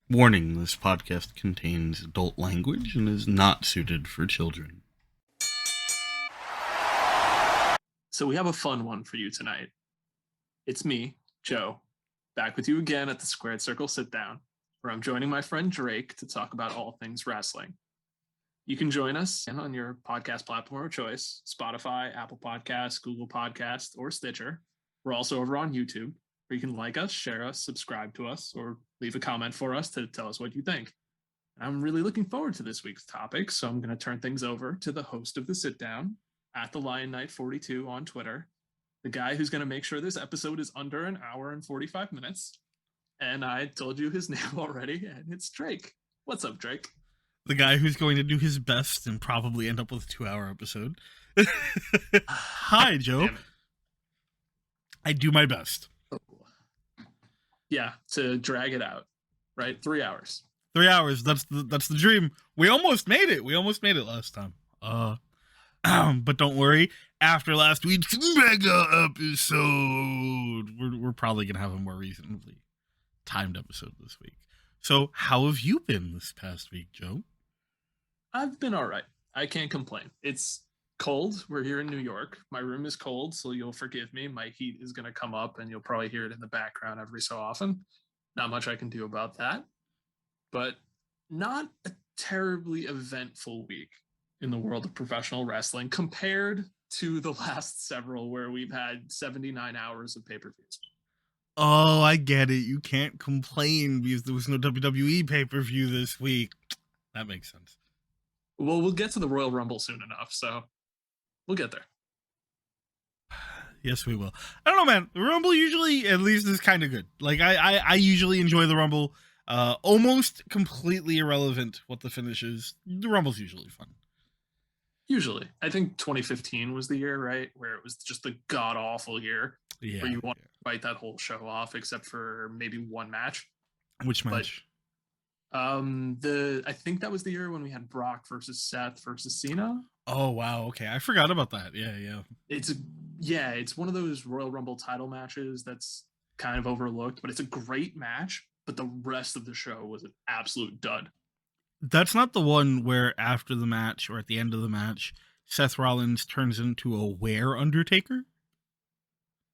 Warning, this podcast contains adult language and is not suited for children. So we have a fun one for you tonight. It's me, Joe, back with you again at the Squared Circle Sit Down, where I'm joining my friend Drake to talk about all things wrestling. You can join us on your podcast platform of choice, Spotify, Apple Podcasts, Google Podcasts, or Stitcher. We're also over on YouTube, where you can like us, share us, subscribe to us, or leave a comment for us to tell us what you think. I'm really looking forward to this week's topic, so I'm going to turn things over to the host of the Sit Down, at the Lion Knight 42 on Twitter, the guy who's going to make sure this episode is under an hour and 45 minutes. And I told you his name already, and it's Drake. What's up, Drake? The guy who's going to do his best and probably end up with a 2-hour episode. Hi, Joe. I do my best. Yeah, to drag it out, right? 3 hours. 3 hours. That's the dream. We almost made it. We almost made it last time. But don't worry. After last week's mega episode, we're probably gonna have a more reasonably timed episode this week. So, how have you been this past week, Joe? I've been all right. I can't complain. It's cold. We're here in New York. My room is cold, so you'll forgive me. My heat is gonna come up, and you'll probably hear it in the background every so often. Not much I can do about that, but not a terribly eventful week in the world of professional wrestling compared to the last several where we've had 79 hours of pay-per-views. Oh, I get it. You can't complain because there was no WWE pay-per-view this week. That makes sense. Well, we'll get to the Royal Rumble soon enough, so we'll get there. Yes, we will. I don't know, man. The Rumble usually, at least, is kind of good. Like, I usually enjoy the Rumble. Almost completely irrelevant what the finish is. The Rumble's usually fun. Usually. I think 2015 was the year, right? Where it was just the god-awful year. Yeah. Where you want to fight that whole show off except for maybe one match. Which match? I think that was the year when we had Brock versus Seth versus Cena. Oh, wow. Okay. I forgot about that. Yeah. It's one of those Royal Rumble title matches that's kind of overlooked, but it's a great match. But the rest of the show was an absolute dud. That's not the one where after the match or at the end of the match, Seth Rollins turns into a were Undertaker?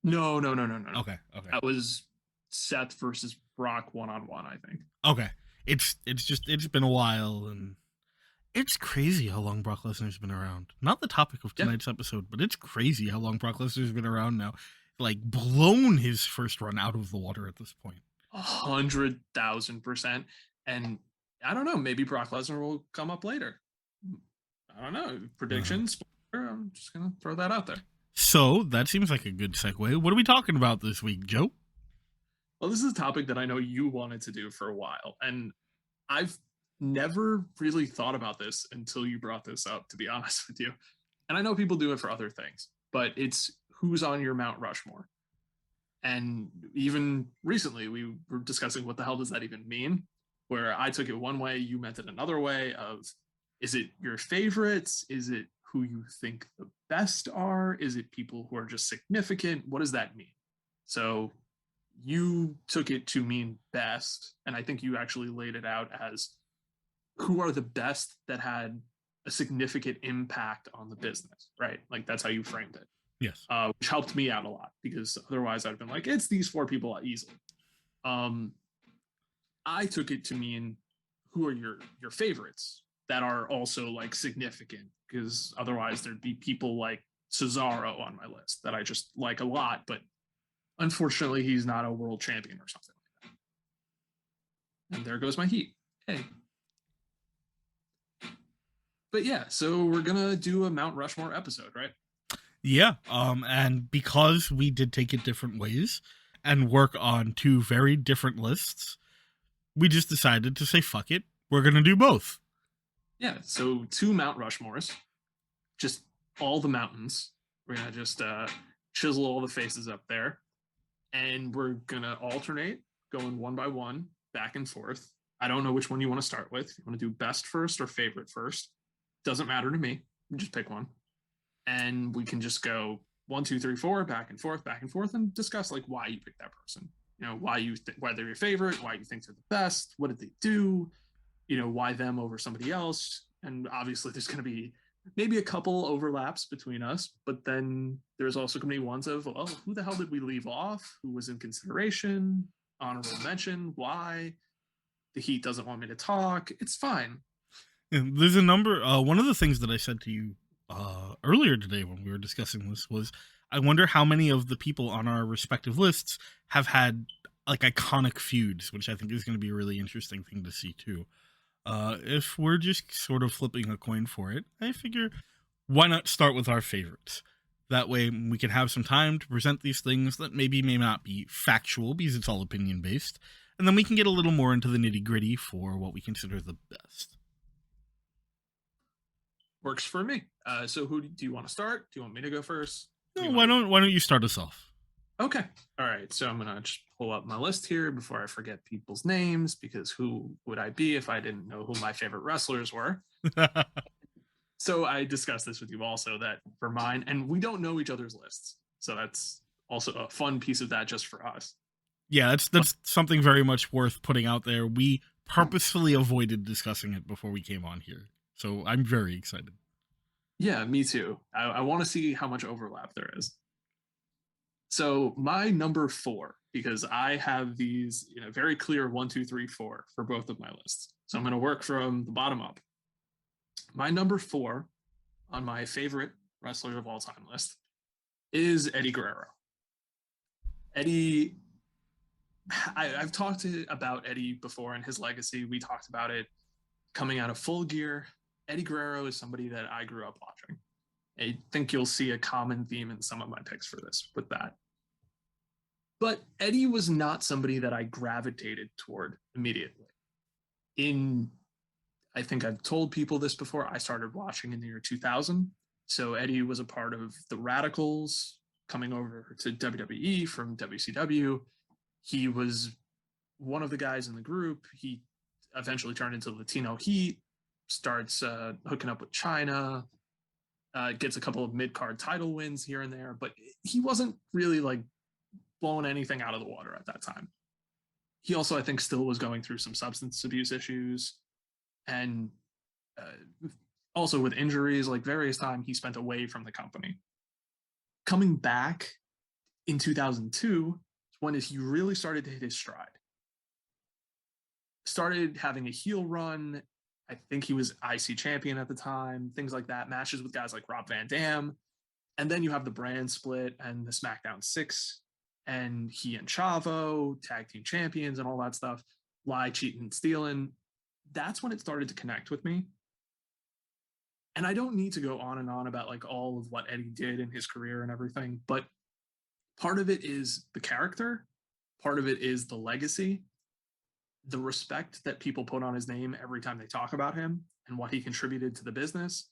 No. Okay. That was Seth versus Brock one-on-one, I think. Okay. It's been a while, and it's crazy how long Brock Lesnar's been around. Not the topic of tonight's episode, but it's crazy how long Brock Lesnar's been around now. Like, blown his first run out of the water at this point. 100,000%. And I don't know, maybe Brock Lesnar will come up later. I don't know. Predictions? I'm just going to throw that out there. So, that seems like a good segue. What are we talking about this week, Joe? Well, this is a topic that I know you wanted to do for a while. And I've never really thought about this until you brought this up, to be honest with you. And I know people do it for other things, but it's who's on your Mount Rushmore. And even recently, we were discussing what the hell does that even mean? Where I took it one way, you meant it another way of, is it your favorites? Is it who you think the best are? Is it people who are just significant? What does that mean? So you took it to mean best, and I think you actually laid it out as who are the best that had a significant impact on the business, right? Like that's how you framed it. Yes. Which helped me out a lot because otherwise I'd have been like, it's these four people easily. I took it to mean who are your favorites that are also like significant, because otherwise there'd be people like Cesaro on my list that I just like a lot, but unfortunately he's not a world champion or something like that. And there goes my heat. Hey. But yeah, so we're gonna do a Mount Rushmore episode, right? Yeah, and because we did take it different ways and work on two very different lists, we just decided to say, fuck it, we're going to do both. Yeah, so two Mount Rushmores, just all the mountains. We're going to just chisel all the faces up there, and we're going to alternate, going one by one, back and forth. I don't know which one you want to start with. You want to do best first or favorite first? Doesn't matter to me. You just pick one. And we can just go 1, 2, 3, 4, back and forth, and discuss like why you picked that person. why they're your favorite, why you think they're the best, what did they do, why them over somebody else. And obviously, there's going to be maybe a couple overlaps between us, but then there's also going to be ones of, well, who the hell did we leave off? Who was in consideration? Honorable mention? Why? The Heat doesn't want me to talk. It's fine. And there's a number. One of the things that I said to you earlier today when we were discussing this was, I wonder how many of the people on our respective lists have had like iconic feuds, which I think is going to be a really interesting thing to see too. If we're just sort of flipping a coin for it, I figure why not start with our favorites? That way we can have some time to present these things that maybe may not be factual because it's all opinion based, and then we can get a little more into the nitty gritty for what we consider the best. Works for me. So who do you want to start? Do you want me to go first? No, why don't you start us off? Okay. All right. So I'm gonna just pull up my list here before I forget people's names, because who would I be if I didn't know who my favorite wrestlers were? So I discussed this with you also, that for mine, and we don't know each other's lists, so that's also a fun piece of that just for us. Yeah, that's something very much worth putting out there. We purposefully avoided discussing it before we came on here, so I'm very excited. Yeah, me too. I want to see how much overlap there is. So my number 4, because I have these very clear 1, 2, 3, 4 for both of my lists. So I'm going to work from the bottom up. My number 4 on my favorite wrestler of all time list is Eddie Guerrero. Eddie, I've talked about Eddie before and his legacy. We talked about it coming out of Full Gear. Eddie Guerrero is somebody that I grew up watching. I think you'll see a common theme in some of my picks for this with that. But Eddie was not somebody that I gravitated toward immediately. I think I've told people this before, I started watching in the year 2000. So Eddie was a part of the Radicals coming over to WWE from WCW. He was one of the guys in the group. He eventually turned into Latino Heat, starts hooking up with China, gets a couple of mid-card title wins here and there, but he wasn't really like blowing anything out of the water at that time. He also, I think, still was going through some substance abuse issues, and also with injuries. Like various times he spent away from the company. Coming back in 2002 when he really started to hit his stride. Started having a heel run. I think he was IC champion at the time, things like that, matches with guys like Rob Van Dam. And then you have the brand split and the SmackDown 6, and he and Chavo, tag team champions and all that stuff, lie, cheating, and stealing. That's when it started to connect with me. And I don't need to go on and on about like all of what Eddie did in his career and everything, but part of it is the character, part of it is the legacy, the respect that people put on his name every time they talk about him and what he contributed to the business.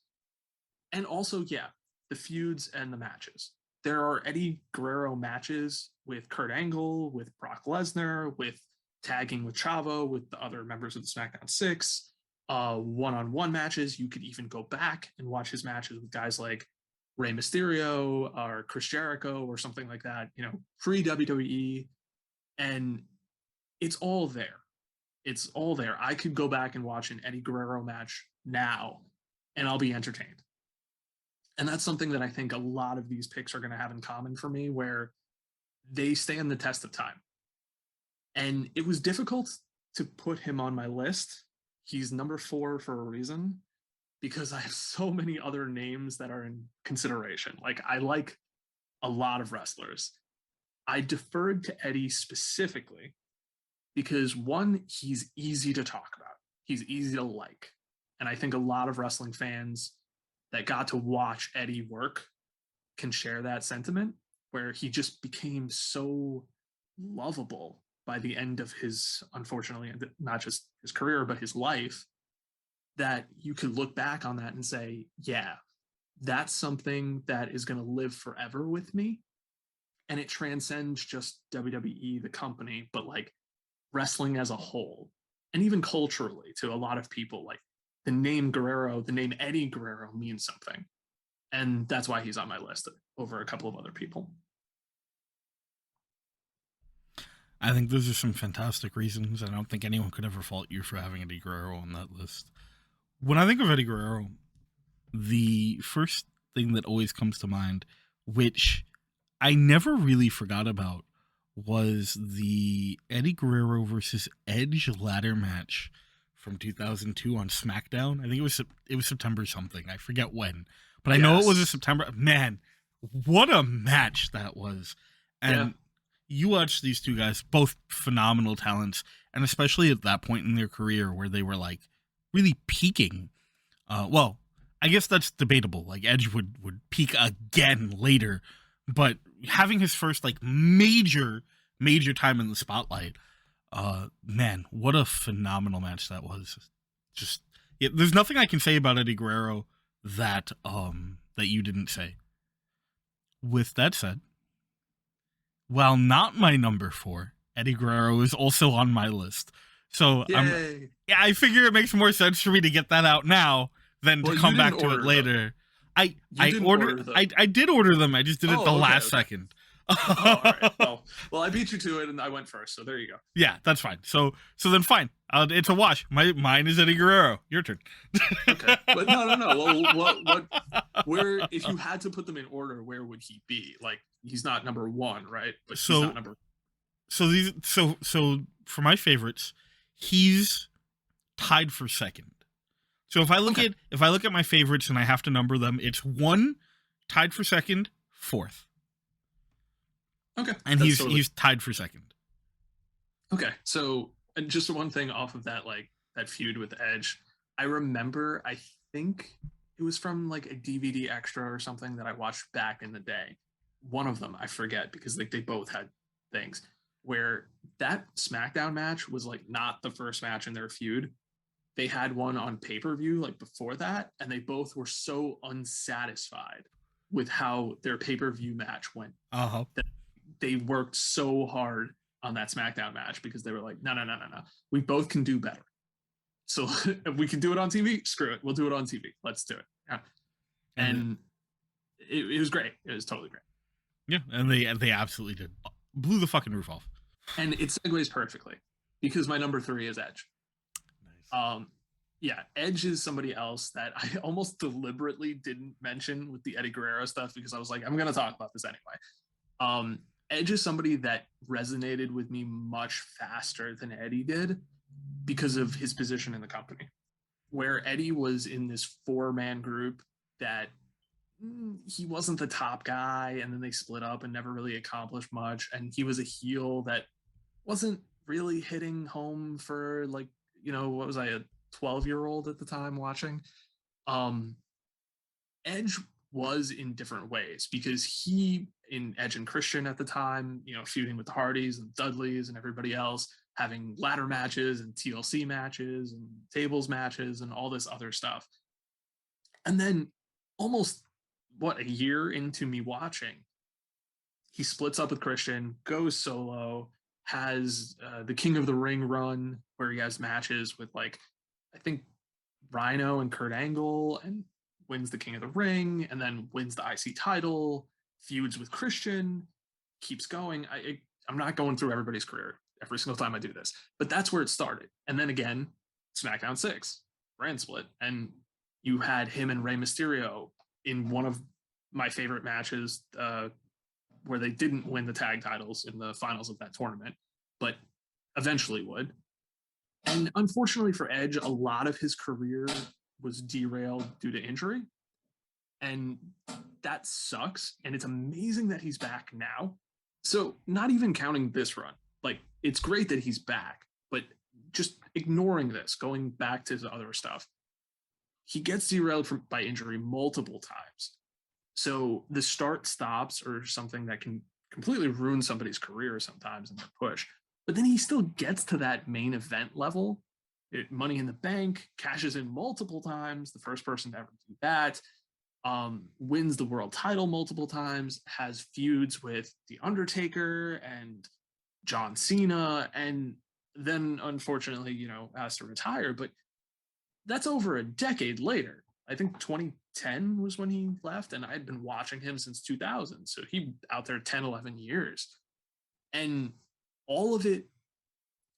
And also, yeah, the feuds and the matches. There are Eddie Guerrero matches with Kurt Angle, with Brock Lesnar, with tagging with Chavo, with the other members of the SmackDown 6, one-on-one matches. You could even go back and watch his matches with guys like Rey Mysterio or Chris Jericho or something like that, pre-WWE. And it's all there. It's all there. I could go back and watch an Eddie Guerrero match now and I'll be entertained. And that's something that I think a lot of these picks are going to have in common for me, where they stand the test of time. And it was difficult to put him on my list. He's number 4 for a reason, because I have so many other names that are in consideration. Like, I like a lot of wrestlers. I deferred to Eddie specifically because, one, he's easy to talk about. He's easy to like. And I think a lot of wrestling fans that got to watch Eddie work can share that sentiment, where he just became so lovable by the end of his, unfortunately, not just his career, but his life, that you could look back on that and say, yeah, that's something that is going to live forever with me. And it transcends just WWE, the company, but like wrestling as a whole. And even culturally, to a lot of people, like the name Guerrero, the name Eddie Guerrero means something. And that's why he's on my list over a couple of other people. I think those are some fantastic reasons. I don't think anyone could ever fault you for having Eddie Guerrero on that list. When I think of Eddie Guerrero, the first thing that always comes to mind, which I never really forgot about, was the Eddie Guerrero versus Edge ladder match from 2002 on SmackDown. I think it was September something. I forget when, but I know it was a Yes. September. Man, what a match that was! And Yeah. you watch these two guys, both phenomenal talents, and especially at that point in their career where they were like really peaking. Well, I guess that's debatable. Like Edge would peak again later, but having his first like major time in the spotlight, man, what a phenomenal match that was. Just there's nothing I can say about Eddie Guerrero that you didn't say. With that said, while not my number 4, Eddie Guerrero is also on my list. So Yay. I figure it makes more sense for me to get that out now than Well, to you come back didn't to it order them. later. You didn't order them. I did order them. I just did it Oh, the okay, last okay. second. Oh, all right. Well, I beat you to it, and I went first. So there you go. Yeah, that's fine. So then fine. It's a wash. Mine is Eddie Guerrero. Your turn. Okay, but no. Well, where if you had to put them in order, where would he be? Like he's not number 1, right? But he's not number. So for my favorites, he's tied for second. So if I look at my favorites and I have to number them, it's 1 tied for second, 4th. Okay, and he's tied for second. Okay, so and just one thing off of that, like that feud with Edge, I remember. I think it was from like a DVD extra or something that I watched back in the day. One of them I forget because like they both had things where that SmackDown match was like not the first match in their feud. They had one on pay-per-view like before that, and they both were so unsatisfied with how their pay-per-view match went. That they worked so hard on that SmackDown match because they were like, no. We both can do better. So if we can do it on TV, screw it. We'll do it on TV. Let's do it. Yeah. And it was great. It was totally great. Yeah, and they absolutely did. Blew the fucking roof off. And it segues perfectly because my number 3 is Edge. Nice. Yeah, Edge is somebody else that I almost deliberately didn't mention with the Eddie Guerrero stuff because I was like, I'm going to talk about this anyway. Edge is somebody that resonated with me much faster than Eddie did because of his position in the company, where Eddie was in this 4-man group that he wasn't the top guy, and then they split up and never really accomplished much, and he was a heel that wasn't really hitting home for like, what was I, a 12-year-old at the time watching? Edge was in different ways because he, in Edge and Christian at the time, feuding with the Hardys and Dudleys and everybody else, having ladder matches and TLC matches and tables matches and all this other stuff. And then almost, a year into me watching, he splits up with Christian, goes solo, has the King of the Ring run where he has matches with like, I think Rhino and Kurt Angle, and wins the King of the Ring, and then wins the IC title, feuds with Christian, keeps going. I'm not going through everybody's career every single time I do this, but that's where it started. And then again, SmackDown 6, brand split, and you had him and Rey Mysterio in one of my favorite matches where they didn't win the tag titles in the finals of that tournament, but eventually would. And unfortunately for Edge, a lot of his career was derailed due to injury. And that sucks. And it's amazing that he's back now. So not even counting this run, like it's great that he's back, but just ignoring this, going back to the other stuff, he gets derailed by injury multiple times. So the start stops or something that can completely ruin somebody's career sometimes in their push. But then he still gets to that main event level. Money in the Bank, cashes in multiple times, the first person to ever do that, wins the world title multiple times, has feuds with The Undertaker and John Cena, and then unfortunately, has to retire. But that's over a decade later. I think 2010 was when he left, and I'd been watching him since 2000. So he out there 10, 11 years. And all of it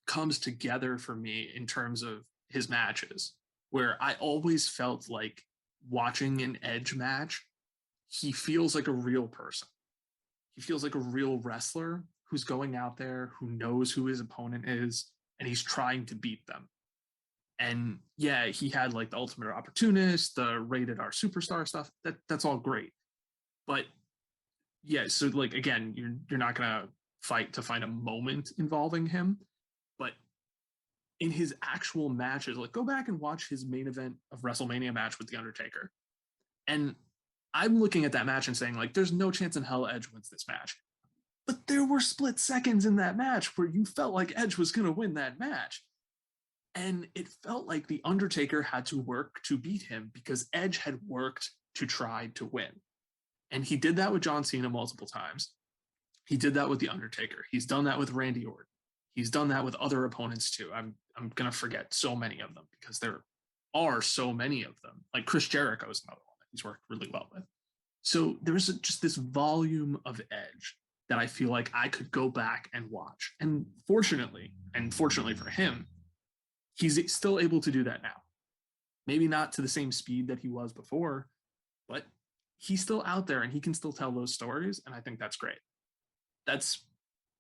comes together for me in terms of his matches, where I always felt like watching an Edge match, he feels like a real person. He feels like a real wrestler who's going out there, who knows who his opponent is, and he's trying to beat them. And yeah, he had like the Ultimate Opportunist, the Rated R Superstar stuff. That's all great. But yeah, so like again, you're not gonna fight to find a moment involving him, but in his actual matches, like go back and watch his main event of WrestleMania match with The Undertaker. And I'm looking at that match and saying, like, there's no chance in hell Edge wins this match. But there were split seconds in that match where you felt like Edge was going to win that match. And it felt like The Undertaker had to work to beat him because Edge had worked to try to win. And he did that with John Cena multiple times. He did that with The Undertaker. He's done that with Randy Orton. He's done that with other opponents too. I'm going to forget so many of them because there are so many of them. Like Chris Jericho is another one that he's worked really well with. So there's just this volume of Edge that I feel like I could go back and watch. And fortunately for him, he's still able to do that now. Maybe not to the same speed that he was before, but he's still out there and he can still tell those stories. And I think that's great. That's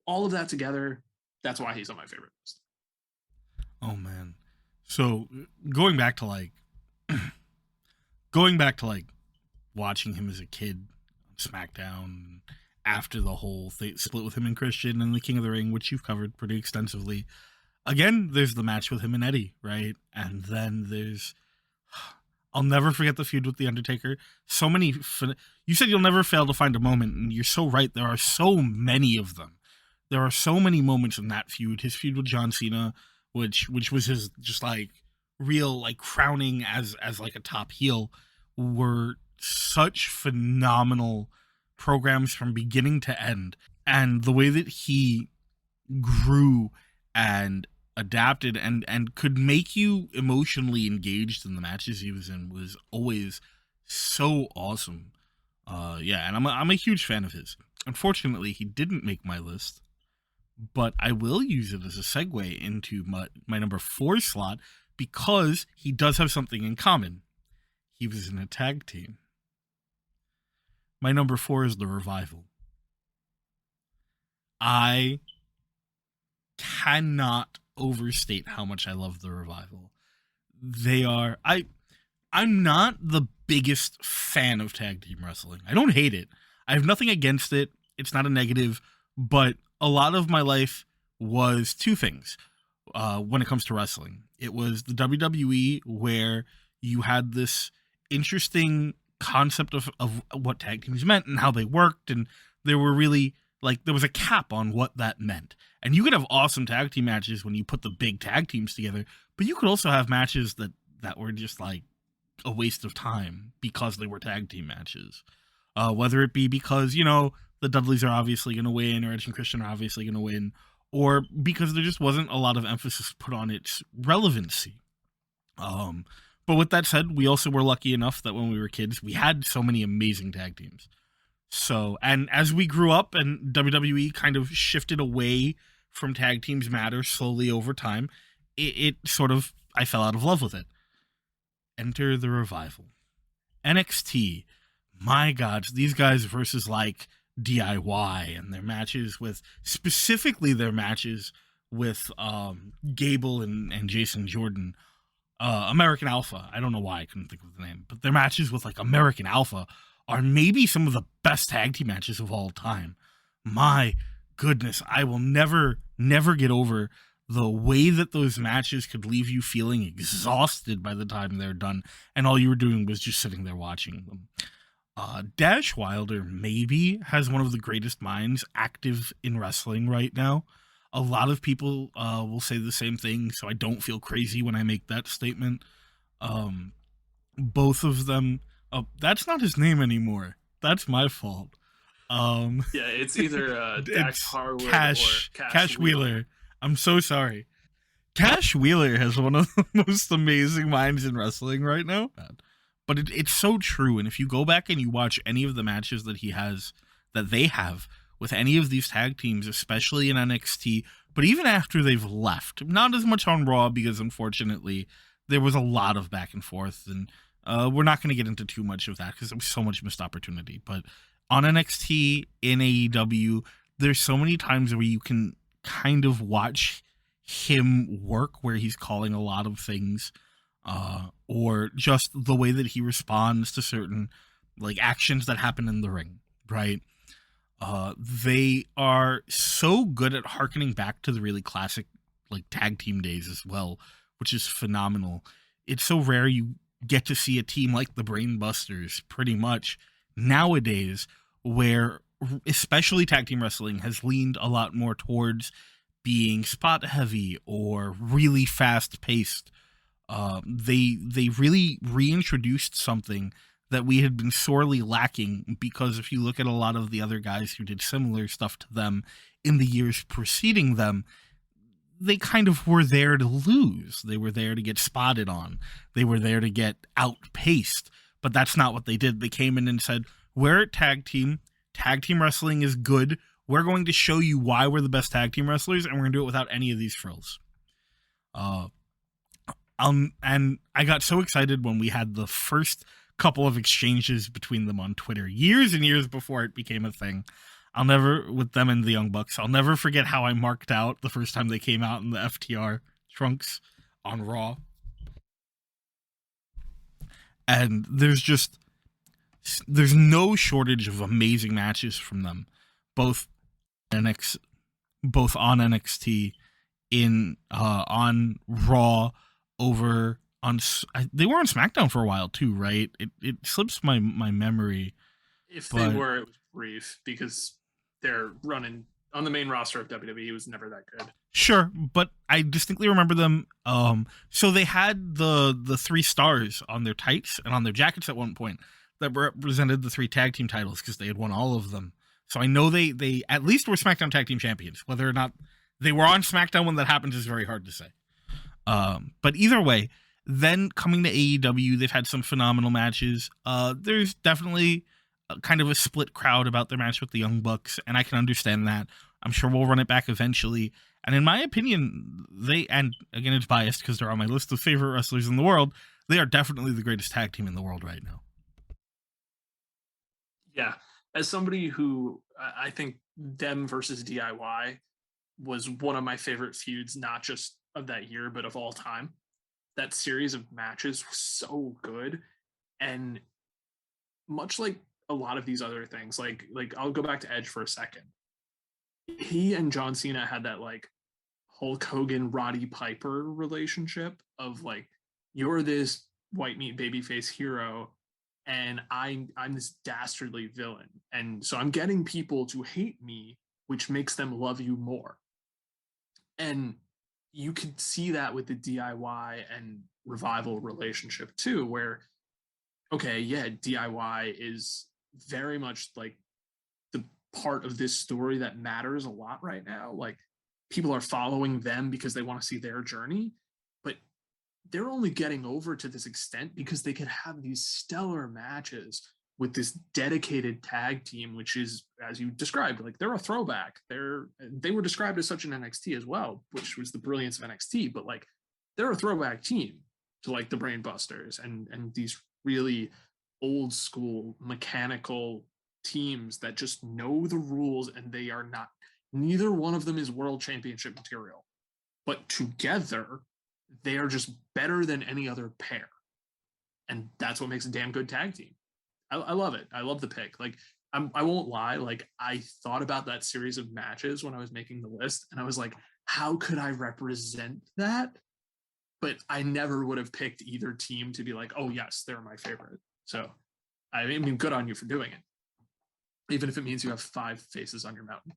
all of that together. That's why he's on my favorite list. Oh man. So going back to like watching him as a kid on SmackDown after the whole thing split with him and Christian and the King of the Ring, which you've covered pretty extensively. Again, there's the match with him and Eddie, right? And then there's, I'll never forget the feud with The Undertaker. So many, you said you'll never fail to find a moment, and you're so right. There are so many of them. There are so many moments in that feud. His feud with John Cena, which was his just like real like crowning as like a top heel, were such phenomenal programs from beginning to end. And the way that he grew and adapted and could make you emotionally engaged in the matches he was in was always so awesome. Yeah, and I'm a huge fan of his. Unfortunately, he didn't make my list, but I will use it as a segue into my number 4 slot because he does have something in common. He was in a tag team. My number 4 is The Revival. I cannot overstate how much I love The Revival. I'm not the biggest fan of tag team wrestling. I don't hate it. I have nothing against it. It's not a negative, but a lot of my life was two things when it comes to wrestling. It was the WWE, where you had this interesting concept of what tag teams meant and how they worked, and there were really like there was a cap on what that meant. And you could have awesome tag team matches when you put the big tag teams together, but you could also have matches that were just like a waste of time because they were tag team matches. Whether it be because, you know, the Dudleys are obviously going to win, or Edge and Christian are obviously going to win, or because there just wasn't a lot of emphasis put on its relevancy. But with that said, we also were lucky enough that when we were kids, we had so many amazing tag teams. So, and as we grew up and WWE kind of shifted away from tag teams matter slowly over time, it sort of, I fell out of love with it. Enter The Revival. NXT. My God, these guys versus like DIY and their matches with, specifically their matches with Gable and Jason Jordan. American Alpha. I don't know why I couldn't think of the name, but their matches with like American Alpha are maybe some of the best tag team matches of all time. My goodness, I will never get over the way that those matches could leave you feeling exhausted by the time they're done, and all you were doing was just sitting there watching them. Dash Wilder maybe has one of the greatest minds active in wrestling right now. A lot of people will say the same thing, so I don't feel crazy when I make that statement. Both of them... Oh, that's not his name anymore. That's my fault. Yeah, it's either Dax Harwood or Cash Wheeler. I'm so sorry. Cash Wheeler has one of the most amazing minds in wrestling right now. But it's so true. And if you go back and you watch any of the matches that they have with any of these tag teams, especially in NXT, But even after they've left, not as much on Raw because unfortunately there was a lot of back and forth, and we're not going to get into too much of that because there was so much missed opportunity. But on NXT, in AEW, there's so many times where you can kind of watch him work, where he's calling a lot of things, or just the way that he responds to certain like actions that happen in the ring, right? They are so good at harkening back to the really classic like tag team days as well, which is phenomenal. It's so rare you get to see a team like the Brainbusters pretty much nowadays, where especially tag team wrestling has leaned a lot more towards being spot heavy or really fast paced. They really reintroduced something that we had been sorely lacking, because if you look at a lot of the other guys who did similar stuff to them in the years preceding them, they kind of were there to lose. They were there to get spotted on. They were there to get outpaced. But that's not what they did. They came in and said, we're a tag team. Tag team wrestling is good. We're going to show you why we're the best tag team wrestlers, and we're going to do it without any of these frills. And I got so excited when we had the first couple of exchanges between them on Twitter years and years before it became a thing. I'll never, with them and the Young Bucks, I'll never forget how I marked out the first time they came out in the FTR trunks on Raw. And there's no shortage of amazing matches from them, both both on NXT, in on Raw, over on they were on SmackDown for a while too, right? It slips my memory. If they were, it was brief because they're running on the main roster of WWE. Was never that good. Sure, but I distinctly remember them. So they had the 3 stars on their tights and on their jackets at one point that represented the 3 tag team titles because they had won all of them. So I know they at least were SmackDown tag team champions. Whether or not they were on SmackDown when that happens is very hard to say. But either way, then coming to AEW, they've had some phenomenal matches. There's definitely kind of a split crowd about their match with the Young Bucks, and I can understand that. I'm sure we'll run it back eventually. And in my opinion, and again, it's biased because they're on my list of favorite wrestlers in the world, they are definitely the greatest tag team in the world right now. Yeah. As somebody who I think them versus DIY was one of my favorite feuds, not just of that year, but of all time. That series of matches was so good. And much like a lot of these other things, like I'll go back to Edge for a second. He and John Cena had that like Hulk Hogan, Roddy Piper relationship of like, you're this white meat babyface hero, and I'm this dastardly villain. And so I'm getting people to hate me, which makes them love you more. And you could see that with the DIY and Revival relationship too, where, okay, yeah, DIY is very much like the part of this story that matters a lot right now. Like, people are following them because they want to see their journey, but they're only getting over to this extent because they could have these stellar matches with this dedicated tag team, which is, as you described, like they're a throwback. They were described as such in NXT as well, which was the brilliance of NXT, but like they're a throwback team to like the Brainbusters and these really old school mechanical teams that just know the rules, and they are not, neither one of them is world championship material, but together they are just better than any other pair. And that's what makes a damn good tag team. I love it. I love the pick. Like, I won't lie. Like, I thought about that series of matches when I was making the list, and I was like, how could I represent that? But I never would have picked either team to be like, oh yes, they're my favorite. So, I mean, good on you for doing it, even if it means you have 5 faces on your mountain.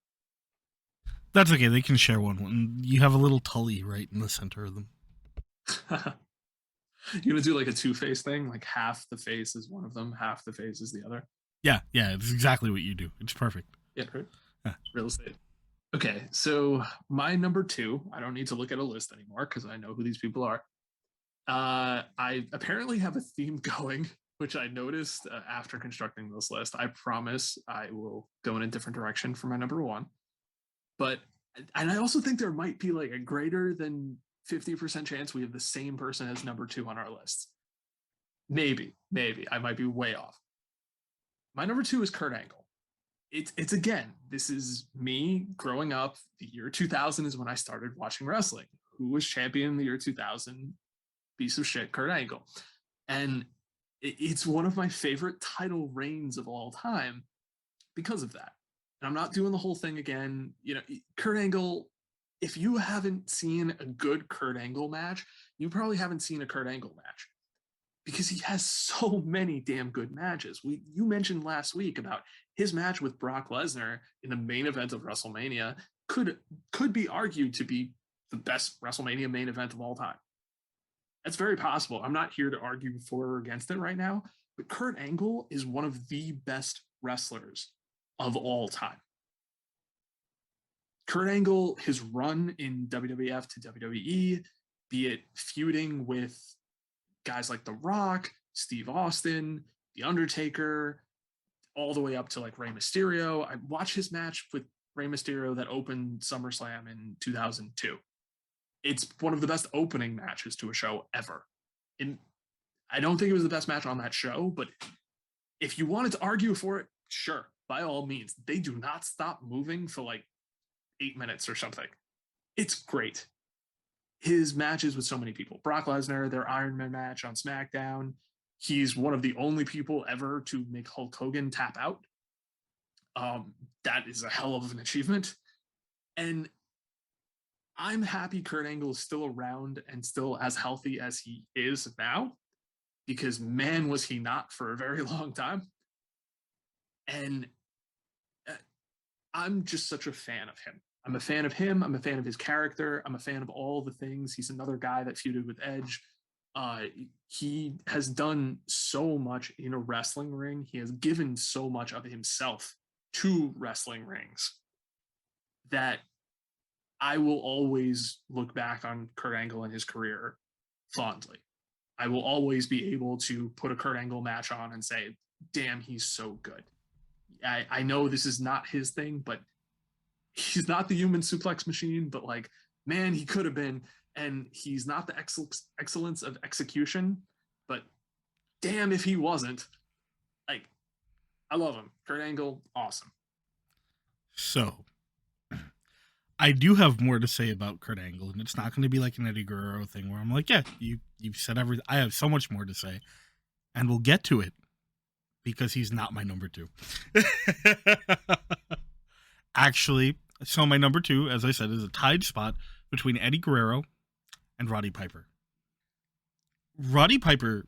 That's okay. They can share one. You have a little Tully right in the center of them. You're gonna do like a 2-face thing, like half the face is one of them, half the face is the other. Yeah, it's exactly what you do. It's perfect. Yeah, right. Yeah. Real estate. Okay, so my number 2, I don't need to look at a list anymore because I know who these people are. I apparently have a theme going, which I noticed after constructing this list. I promise I will go in a different direction for my number 1. But And I also think there might be like a greater than 50% chance we have the same person as number 2 on our list. Maybe. I might be way off. My number 2 is Kurt Angle. It's again, this is me growing up. The year 2000 is when I started watching wrestling. Who was champion in the year 2000? Piece of shit, Kurt Angle. And it's one of my favorite title reigns of all time because of that. And I'm not doing the whole thing again. Kurt Angle, if you haven't seen a good Kurt Angle match, you probably haven't seen a Kurt Angle match because he has so many damn good matches. You mentioned last week about his match with Brock Lesnar in the main event of WrestleMania could be argued to be the best WrestleMania main event of all time. That's very possible. I'm not here to argue for or against it right now, but Kurt Angle is one of the best wrestlers of all time. Kurt Angle, his run in WWF to WWE, be it feuding with guys like The Rock, Steve Austin, The Undertaker, all the way up to like Rey Mysterio. I watched his match with Rey Mysterio that opened SummerSlam in 2002. It's one of the best opening matches to a show ever. And I don't think it was the best match on that show, but if you wanted to argue for it, sure, by all means. They do not stop moving for like 8 minutes or something. It's great. His matches with so many people. Brock Lesnar, their Iron Man match on SmackDown. He's one of the only people ever to make Hulk Hogan tap out. That is a hell of an achievement. And I'm happy Kurt Angle is still around and still as healthy as he is now, because man, was he not for a very long time. And I'm just such a fan of him. I'm a fan of him. I'm a fan of his character. I'm a fan of all the things. He's another guy that feuded with Edge. He has done so much in a wrestling ring. He has given so much of himself to wrestling rings that I will always look back on Kurt Angle and his career fondly. I will always be able to put a Kurt Angle match on and say, damn, he's so good. I know this is not his thing, but he's not the human suplex machine, but like, man, he could have been. And he's not the excellence of execution, but damn if he wasn't. Like, I love him. Kurt Angle, awesome. So, I do have more to say about Kurt Angle, and it's not going to be like an Eddie Guerrero thing where I'm like, yeah, you've said everything. I have so much more to say, and we'll get to it because he's not my number 2. Actually, so my number 2, as I said, is a tied spot between Eddie Guerrero and Roddy Piper. Roddy Piper,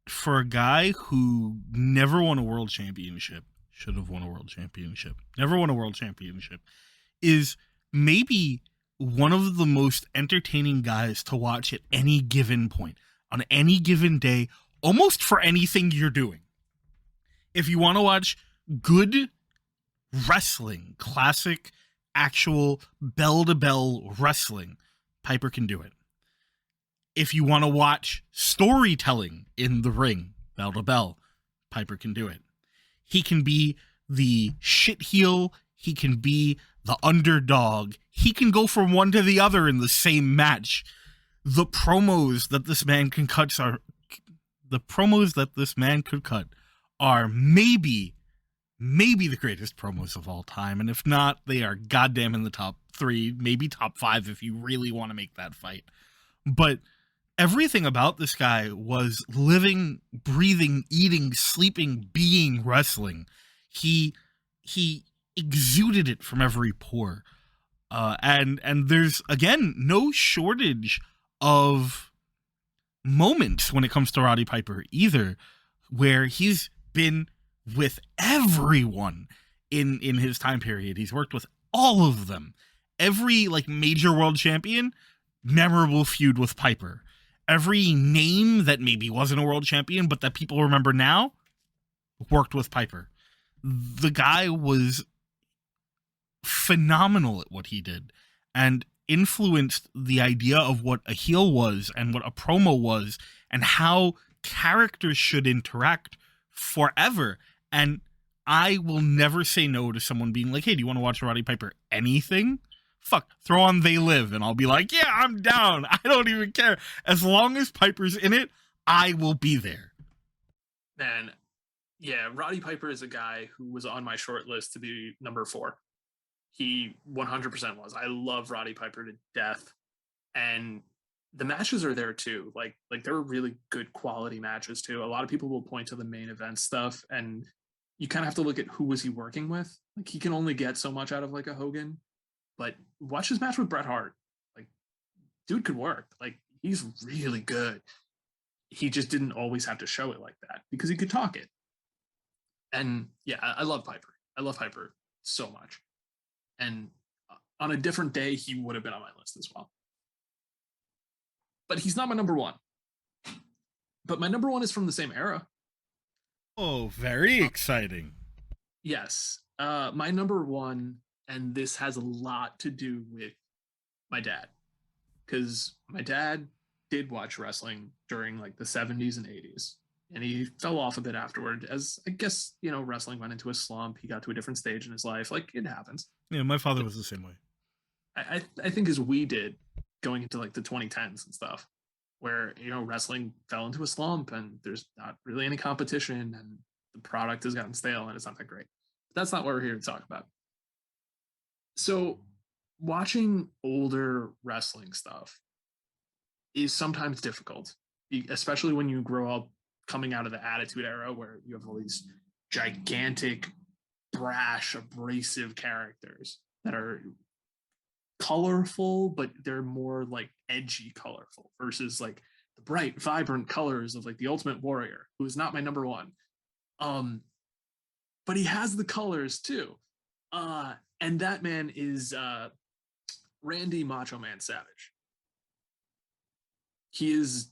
for a guy who never won a world championship, should have won a world championship, never won a world championship, is maybe one of the most entertaining guys to watch at any given point, on any given day, almost for anything you're doing. If you want to watch good wrestling, classic, actual bell-to-bell wrestling, Piper can do it. If you want to watch storytelling in the ring, bell to bell, Piper can do it. He can be the shit heel. He can be the underdog. He can go from one to the other in the same match. The promos that this man could cut are maybe the greatest promos of all time. And if not, they are goddamn in the top 3, maybe top 5 if you really want to make that fight. But everything about this guy was living, breathing, eating, sleeping, being wrestling. He exuded it from every pore. And there's, again, no shortage of moments when it comes to Roddy Piper either, where he's been with everyone in his time period. He's worked with all of them. Every like major world champion, memorable feud with Piper. Every name that maybe wasn't a world champion, but that people remember now, worked with Piper. The guy was phenomenal at what he did and influenced the idea of what a heel was and what a promo was and how characters should interact forever. And I will never say no to someone being like, hey, do you want to watch Roddy Piper anything? fuck, throw on They Live, and I'll be like, yeah, I'm down. I don't even care. As long as Piper's in it, I will be there. Man, yeah, Roddy Piper is a guy who was on my short list to be number 4. He 100% was. I love Roddy Piper to death, and the matches are there too. Like there were really good quality matches too. A lot of people will point to the main event stuff, and you kind of have to look at who was he working with. Like he can only get so much out of like a Hogan, but watch his match with Bret Hart. Like dude could work. Like he's really good. He just didn't always have to show it like that because he could talk it. And yeah, I love Piper. I love Piper so much. And on a different day, he would have been on my list as well. But he's not my number 1. But my number 1 is from the same era. Oh, very exciting. Yes. My number 1, and this has a lot to do with my dad. Because my dad did watch wrestling during like the 70s and 80s. And he fell off a bit afterward, as I guess, wrestling went into a slump. He got to a different stage in his life. Like, it happens. Yeah, my father was the same way. I think as we did going into like the 2010s and stuff, where, wrestling fell into a slump and there's not really any competition and the product has gotten stale and it's not that great. But that's not what we're here to talk about. So, watching older wrestling stuff is sometimes difficult, especially when you grow up coming out of the Attitude Era where you have all these gigantic, brash, abrasive characters that are colorful, but they're more like edgy colorful versus like the bright, vibrant colors of like the Ultimate Warrior, who is not my number 1. But he has the colors too. And that man is Randy Macho Man Savage. He is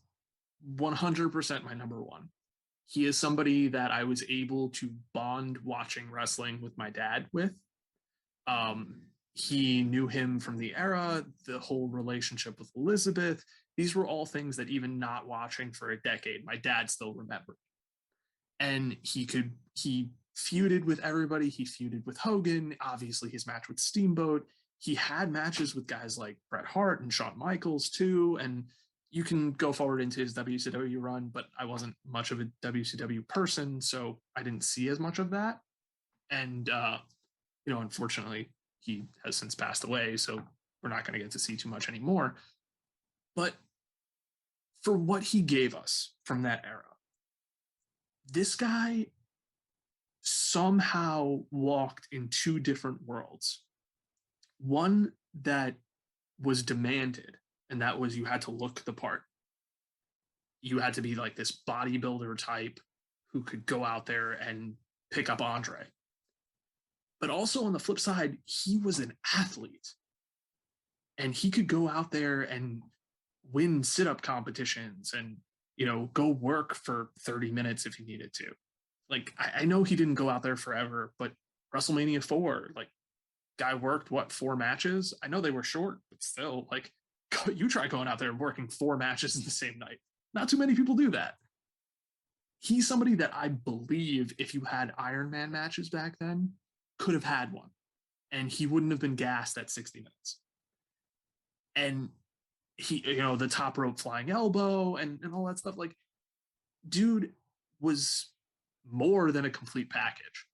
100% my number 1. He is somebody that I was able to bond watching wrestling with my dad with. He knew him from the era, the whole relationship with Elizabeth. These were all things that even not watching for a decade, my dad still remembered. And he feuded with everybody. He feuded with Hogan, obviously his match with Steamboat. He had matches with guys like Bret Hart and Shawn Michaels too. And you can go forward into his WCW run, but I wasn't much of a WCW person, so I didn't see as much of that. And, unfortunately, he has since passed away, so we're not going to get to see too much anymore. But for what he gave us from that era, this guy somehow walked in 2 different worlds. One that was demanded, and that was you had to look the part. You had to be like this bodybuilder type who could go out there and pick up Andre. But also on the flip side, he was an athlete. And he could go out there and win sit-up competitions and, go work for 30 minutes if he needed to. Like, I know he didn't go out there forever, but WrestleMania 4, like, guy worked, 4 matches? I know they were short, but still, like, you try going out there and working 4 matches in the same night. Not too many people do that. He's somebody that I believe if you had Iron Man matches back then, could have had one. And he wouldn't have been gassed at 60 minutes. And he, the top rope flying elbow and all that stuff. Like, dude was more than a complete package.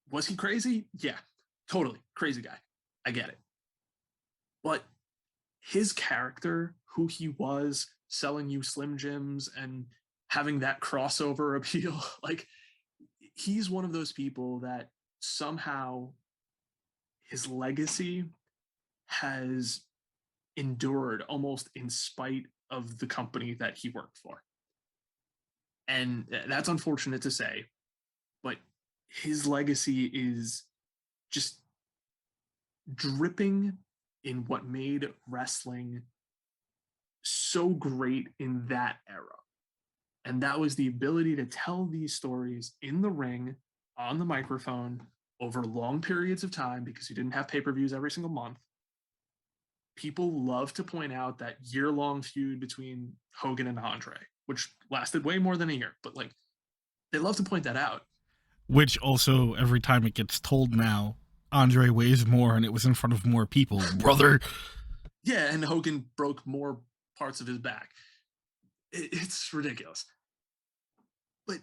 Was he crazy? Yeah, totally. Crazy guy. I get it. But his character, who he was, selling you Slim Jims and having that crossover appeal, like, he's one of those people that somehow his legacy has endured almost in spite of the company that he worked for. And that's unfortunate to say, but his legacy is just dripping in what made wrestling so great in that era. And that was the ability to tell these stories in the ring, on the microphone, over long periods of time, because you didn't have pay-per-views every single month. People love to point out that year-long feud between Hogan and Andre, which lasted way more than a year, but they love to point that out. Which also, every time it gets told now, Andre weighs more and it was in front of more people, brother. Yeah, and Hogan broke more parts of his back. It's ridiculous. But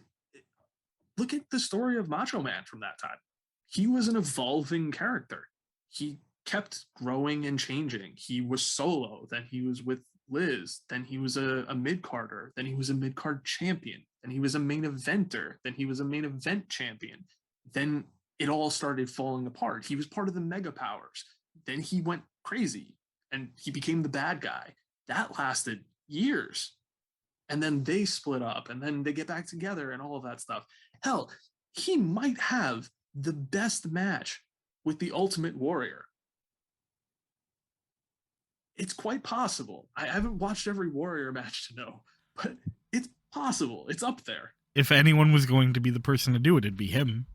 look at the story of Macho Man from that time. He was an evolving character. He kept growing and changing. He was solo, then he was with Liz, then he was a mid-carder, then he was a mid-card champion, then he was a main eventer, then he was a main event champion. Then it all started falling apart. He was part of the Mega Powers. Then he went crazy and he became the bad guy. That lasted years. And then they split up and then they get back together and all of that stuff. Hell, he might have the best match with the Ultimate Warrior. It's quite possible. I haven't watched every Warrior match to know, but it's possible. It's up there. If anyone was going to be the person to do it, it'd be him.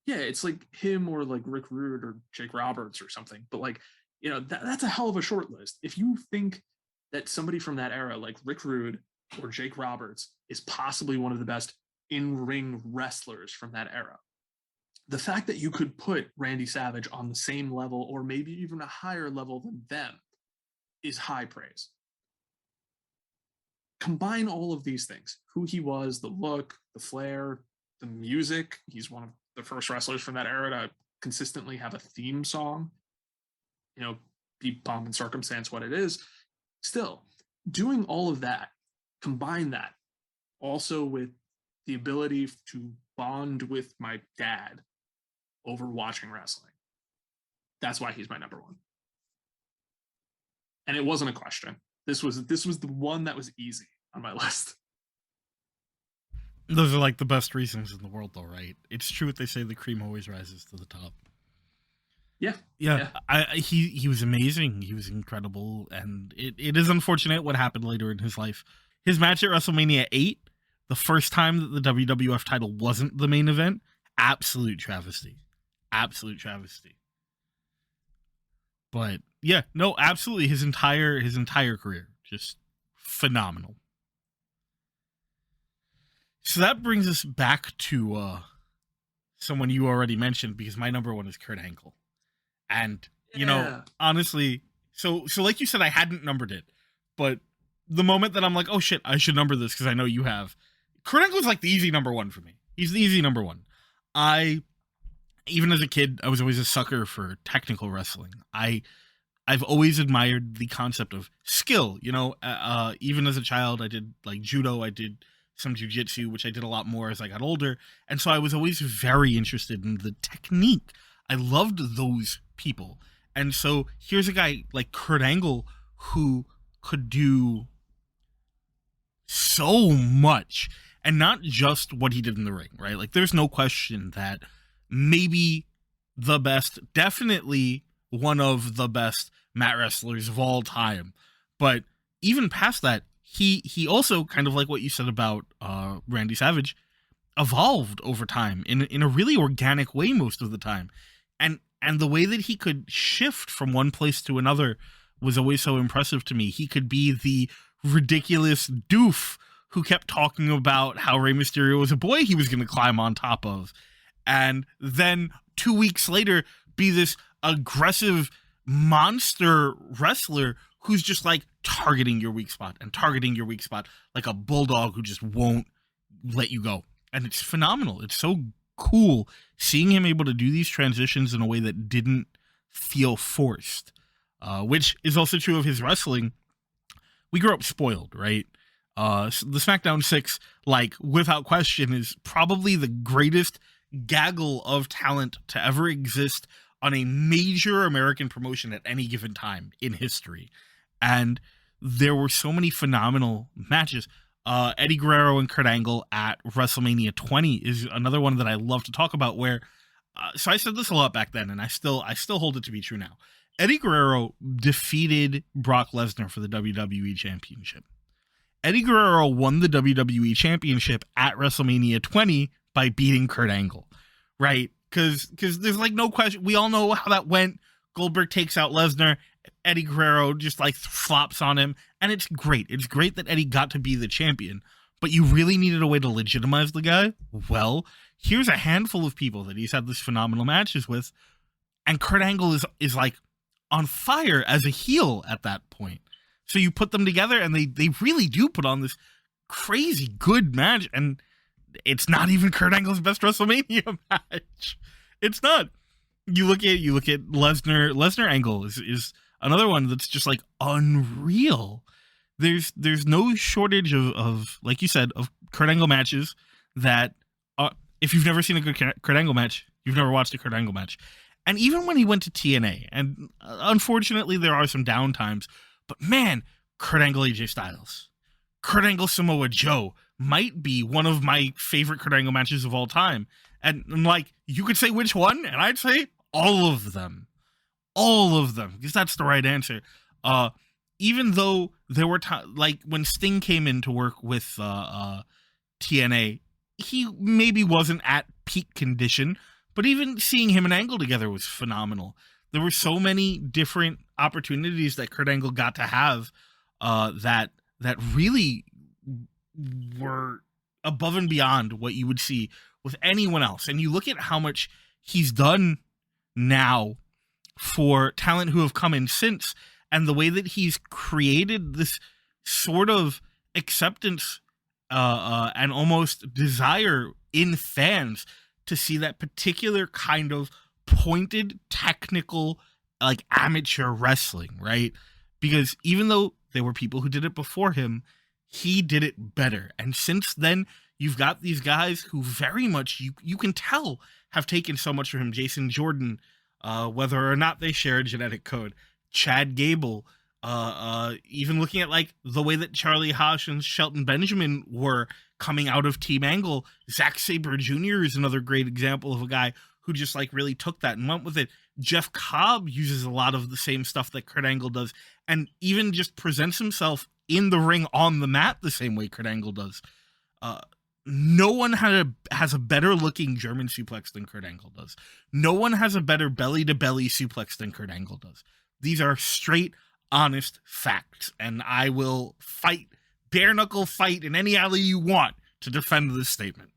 Yeah, it's like him or like Rick Rude or Jake Roberts or something. But like, you know, that's a hell of a short list. If you think that somebody from that era, like Rick Rude or Jake Roberts, is possibly one of the best in-ring wrestlers from that era, the fact that you could put Randy Savage on the same level or maybe even a higher level than them is high praise. Combine all of these things, who he was, the look, the flair, the music. He's one of the first wrestlers from that era to consistently have a theme song. You know, Beat, Pomp, and Circumstance, what it is. Still, doing all of that, combine that also with the ability to bond with my dad over watching wrestling. That's why he's my number one. And it wasn't a question. This was the one that was easy on my list. Those are like the best reasons in the world, though, right? It's true what they say: the cream always rises to the top. Yeah. He was amazing. He was incredible, and it is unfortunate what happened later in his life. His match at WrestleMania 8, the first time that the WWF title wasn't the main event, absolute travesty. Absolute travesty. But yeah, no, absolutely. His entire career, just phenomenal. So that brings us back to someone you already mentioned, because my number one is Kurt Angle. And, you know, honestly, so like you said, I hadn't numbered it, but the moment that I'm like, oh shit, I should number this because I know you have, Kurt Angle is like the easy number one for me. He's the easy number one. Even as a kid, I was always a sucker for technical wrestling. I've always admired the concept of skill. You know, even as a child, I did like judo. I did some jiu-jitsu, which I did a lot more as I got older. And so I was always very interested in the technique. I loved those people. And so here's a guy like Kurt Angle who could do so much, and not just what he did in the ring, right? Like there's no question that maybe the best, definitely one of the best mat wrestlers of all time. But even past that, he also, kind of like what you said about Randy Savage, evolved over time in a really organic way most of the time. And the way that he could shift from one place to another was always so impressive to me. He could be the ridiculous doof who kept talking about how Rey Mysterio was a boy he was going to climb on top of. And then 2 weeks later, be this aggressive monster wrestler who's just like targeting your weak spot and targeting your weak spot like a bulldog who just won't let you go. And it's phenomenal. It's so cool seeing him able to do these transitions in a way that didn't feel forced, which is also true of his wrestling. We grew up spoiled, right? The SmackDown 6, like, without question, is probably the greatest gaggle of talent to ever exist on a major American promotion at any given time in history. And there were so many phenomenal matches. Eddie Guerrero and Kurt Angle at WrestleMania 20 is another one that I love to talk about, where so I said this a lot back then, and I still hold it to be true now. Eddie Guerrero defeated Brock Lesnar for the WWE Championship. Eddie Guerrero won the WWE Championship at WrestleMania 20 by beating Kurt Angle, right? Because there's like no question. We all know how that went. Goldberg takes out Lesnar. Eddie Guerrero just like flops on him. And it's great. It's great that Eddie got to be the champion. But you really needed a way to legitimize the guy? Well, here's a handful of people that he's had this phenomenal matches with. and Kurt Angle is like on fire as a heel at that point. So you put them together, and they really do put on this crazy good match, and it's not even Kurt Angle's best WrestleMania match. It's not. You look at Lesnar Angle is another one that's just like unreal. There's no shortage of like you said, of Kurt Angle matches that if you've never seen a good Kurt Angle match, you've never watched a Kurt Angle match. And even when he went to TNA, and unfortunately there are some downtimes, but man, Kurt Angle AJ Styles, Kurt Angle Samoa Joe might be one of my favorite Kurt Angle matches of all time. And I'm like, you could say which one, and I'd say all of them, because that's the right answer. Even though there were like when Sting came in to work with TNA, he maybe wasn't at peak condition, but even seeing him and Angle together was phenomenal. There were so many different opportunities that Kurt Angle got to have that really were above and beyond what you would see with anyone else. And you look at how much he's done now for talent who have come in since, and the way that he's created this sort of acceptance and almost desire in fans to see that particular kind of pointed, technical, like amateur wrestling, right? Because even though there were people who did it before him, he did it better. And since then, you've got these guys who very much, you can tell, have taken so much from him. Jason Jordan, whether or not they share a genetic code. Chad Gable, even looking at like the way that Charlie Haas and Shelton Benjamin were coming out of Team Angle. Zack Sabre Jr. is another great example of a guy who just like really took that and went with it. Jeff Cobb uses a lot of the same stuff that Kurt Angle does, and even just presents himself in the ring on the mat the same way Kurt Angle does. No one has a better looking German suplex than Kurt Angle does. No one has a better belly to belly suplex than Kurt Angle does. These are straight, honest facts, and I will fight, bare knuckle fight in any alley you want to defend this statement.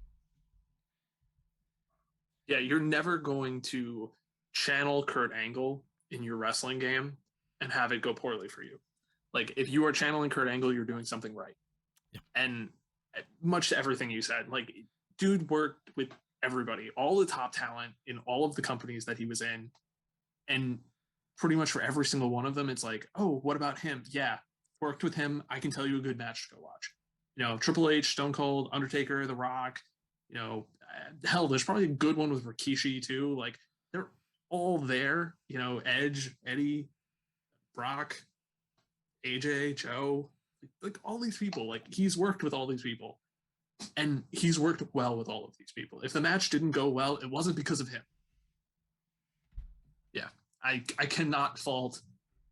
Yeah, you're never going to channel Kurt Angle in your wrestling game and have it go poorly for you. Like, if you are channeling Kurt Angle, you're doing something right. Yeah. And much to everything you said, like, dude worked with everybody, all the top talent in all of the companies that he was in, and pretty much for every single one of them, it's like, oh, what about him? Yeah, worked with him. I can tell you a good match to go watch. You know, Triple H, Stone Cold, Undertaker, The Rock. You know, hell, there's probably a good one with Rikishi too. Like, they're all there. You know, Edge, Eddie, Brock, AJ, Joe, like all these people. Like, he's worked with all these people, and he's worked well with all of these people. If the match didn't go well, it wasn't because of him. Yeah, I cannot fault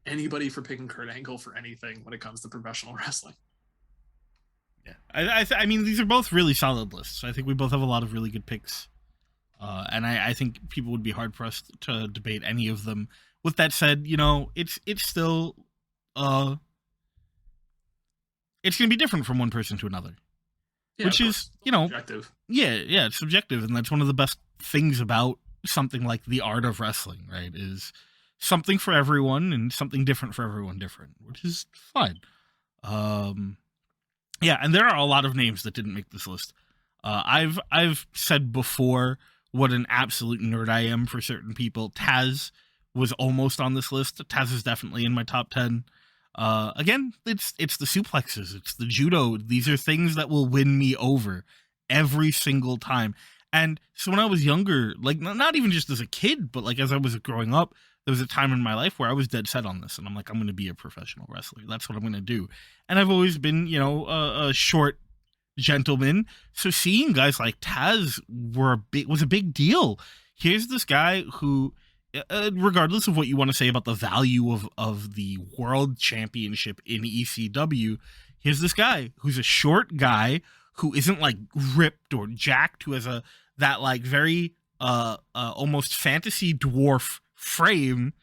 anybody for picking Kurt Angle for anything when it comes to professional wrestling. Yeah, I mean, these are both really solid lists. I think we both have a lot of really good picks, and I think people would be hard pressed to debate any of them. With that said, you know, it's still it's going to be different from one person to another, which is, you know, subjective. Yeah, it's subjective, and that's one of the best things about something like the art of wrestling, right? Is something for everyone and something different for everyone different, which is fine. Yeah, and there are a lot of names that didn't make this list. I've said before what an absolute nerd I am for certain people. Taz was almost on this list. Taz is definitely in my top 10. Again, it's the suplexes, it's the judo. These are things that will win me over every single time. And so when I was younger, like not even just as a kid, but like as I was growing up, there was a time in my life where I was dead set on this, and I'm like, I'm going to be a professional wrestler. That's what I'm going to do. And I've always been, you know, a short gentleman. So seeing guys like Taz was a big deal. Here's this guy who, regardless of what you want to say about the value of the world championship in ECW, here's this guy who's a short guy who isn't like ripped or jacked, who has that like very almost fantasy dwarf frame,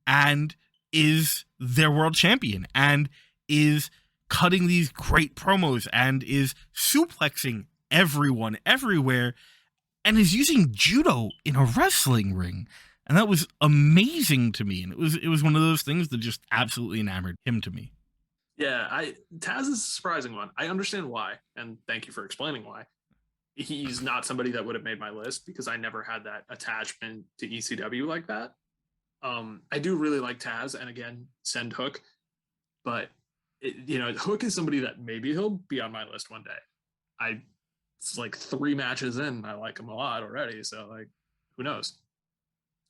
and is their world champion, and is cutting these great promos, and is suplexing everyone everywhere, and is using judo in a wrestling ring. And that was amazing to me. And it was one of those things that just absolutely enamored him to me. Yeah, Taz is a surprising one. I understand why, and thank you for explaining why. He's not somebody that would have made my list because I never had that attachment to ECW like that. I do really like Taz, and again, send Hook, but Hook is somebody that maybe he'll be on my list one day. It's like 3 matches in, I like him a lot already, so like, who knows?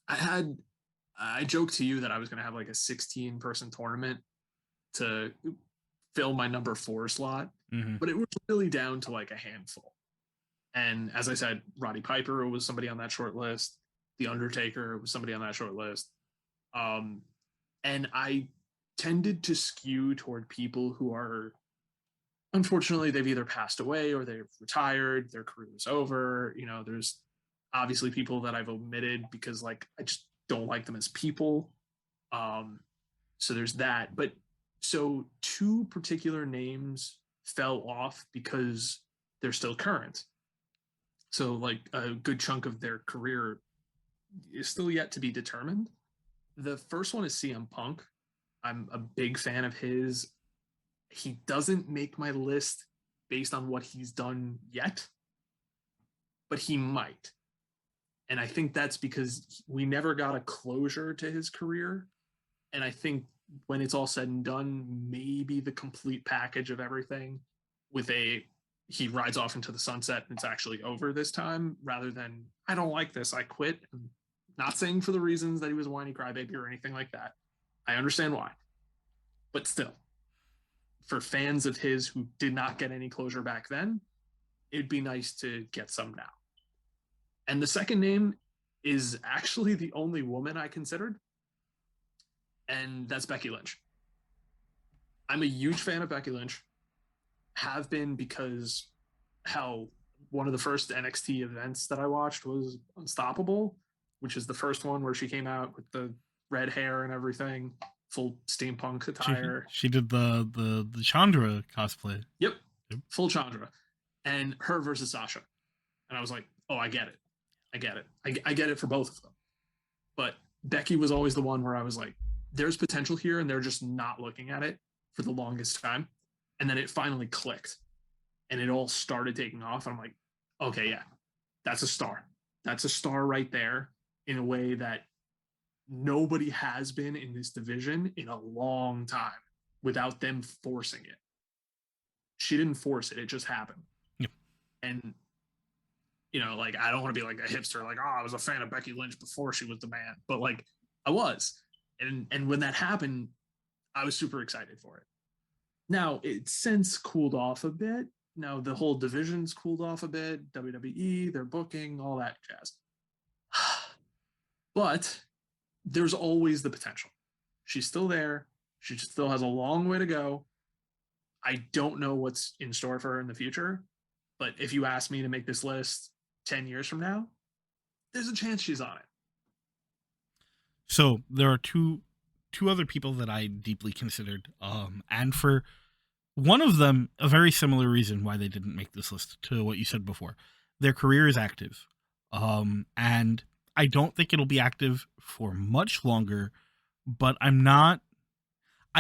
I joked to you that I was going to have like a 16-person tournament to fill my number 4 slot, but it was really down to like a handful. And as I said, Roddy Piper was somebody on that short list. The Undertaker was somebody on that short list. And I tended to skew toward people who are, unfortunately, they've either passed away or they've retired, their career is over. There's obviously people that I've omitted because like I just don't like them as people. So there's that. But so 2 particular names fell off because they're still current. So like a good chunk of their career is still yet to be determined. The first one is CM Punk. I'm a big fan of his. He doesn't make my list based on what he's done yet, but he might. And I think that's because we never got a closure to his career. And I think when it's all said and done, maybe the complete package of everything with he rides off into the sunset and it's actually over this time, rather than I don't like this, I quit. I'm not saying for the reasons that he was a whiny crybaby or anything like that. I understand why. But still, for fans of his who did not get any closure back then, it'd be nice to get some now. And the second name is actually the only woman I considered, and that's Becky Lynch. I'm a huge fan of Becky Lynch. Have been because one of the first NXT events that I watched was Unstoppable, which is the first one where she came out with the red hair and everything, full steampunk attire. She did the Chandra cosplay. Yep, full Chandra, and her versus Sasha, and I was like, oh, I get it. I get it for both of them. But Becky was always the one where I was like, there's potential here, and they're just not looking at it for the longest time. And then it finally clicked, and it all started taking off. And I'm like, okay, yeah, that's a star. That's a star right there in a way that nobody has been in this division in a long time without them forcing it. She didn't force it. It just happened. Yep. And, like, I don't want to be like a hipster, like, oh, I was a fan of Becky Lynch before she was the man. But, like, I was. And when that happened, I was super excited for it. Now, it's since cooled off a bit. Now, the whole division's cooled off a bit. WWE, their booking, all that jazz. But there's always the potential. She's still there. She still has a long way to go. I don't know what's in store for her in the future. But if you ask me to make this list 10 years from now, there's a chance she's on it. So there are two other people that I deeply considered, and for one of them, a very similar reason why they didn't make this list to what you said before. Their career is active, and I don't think it'll be active for much longer, but I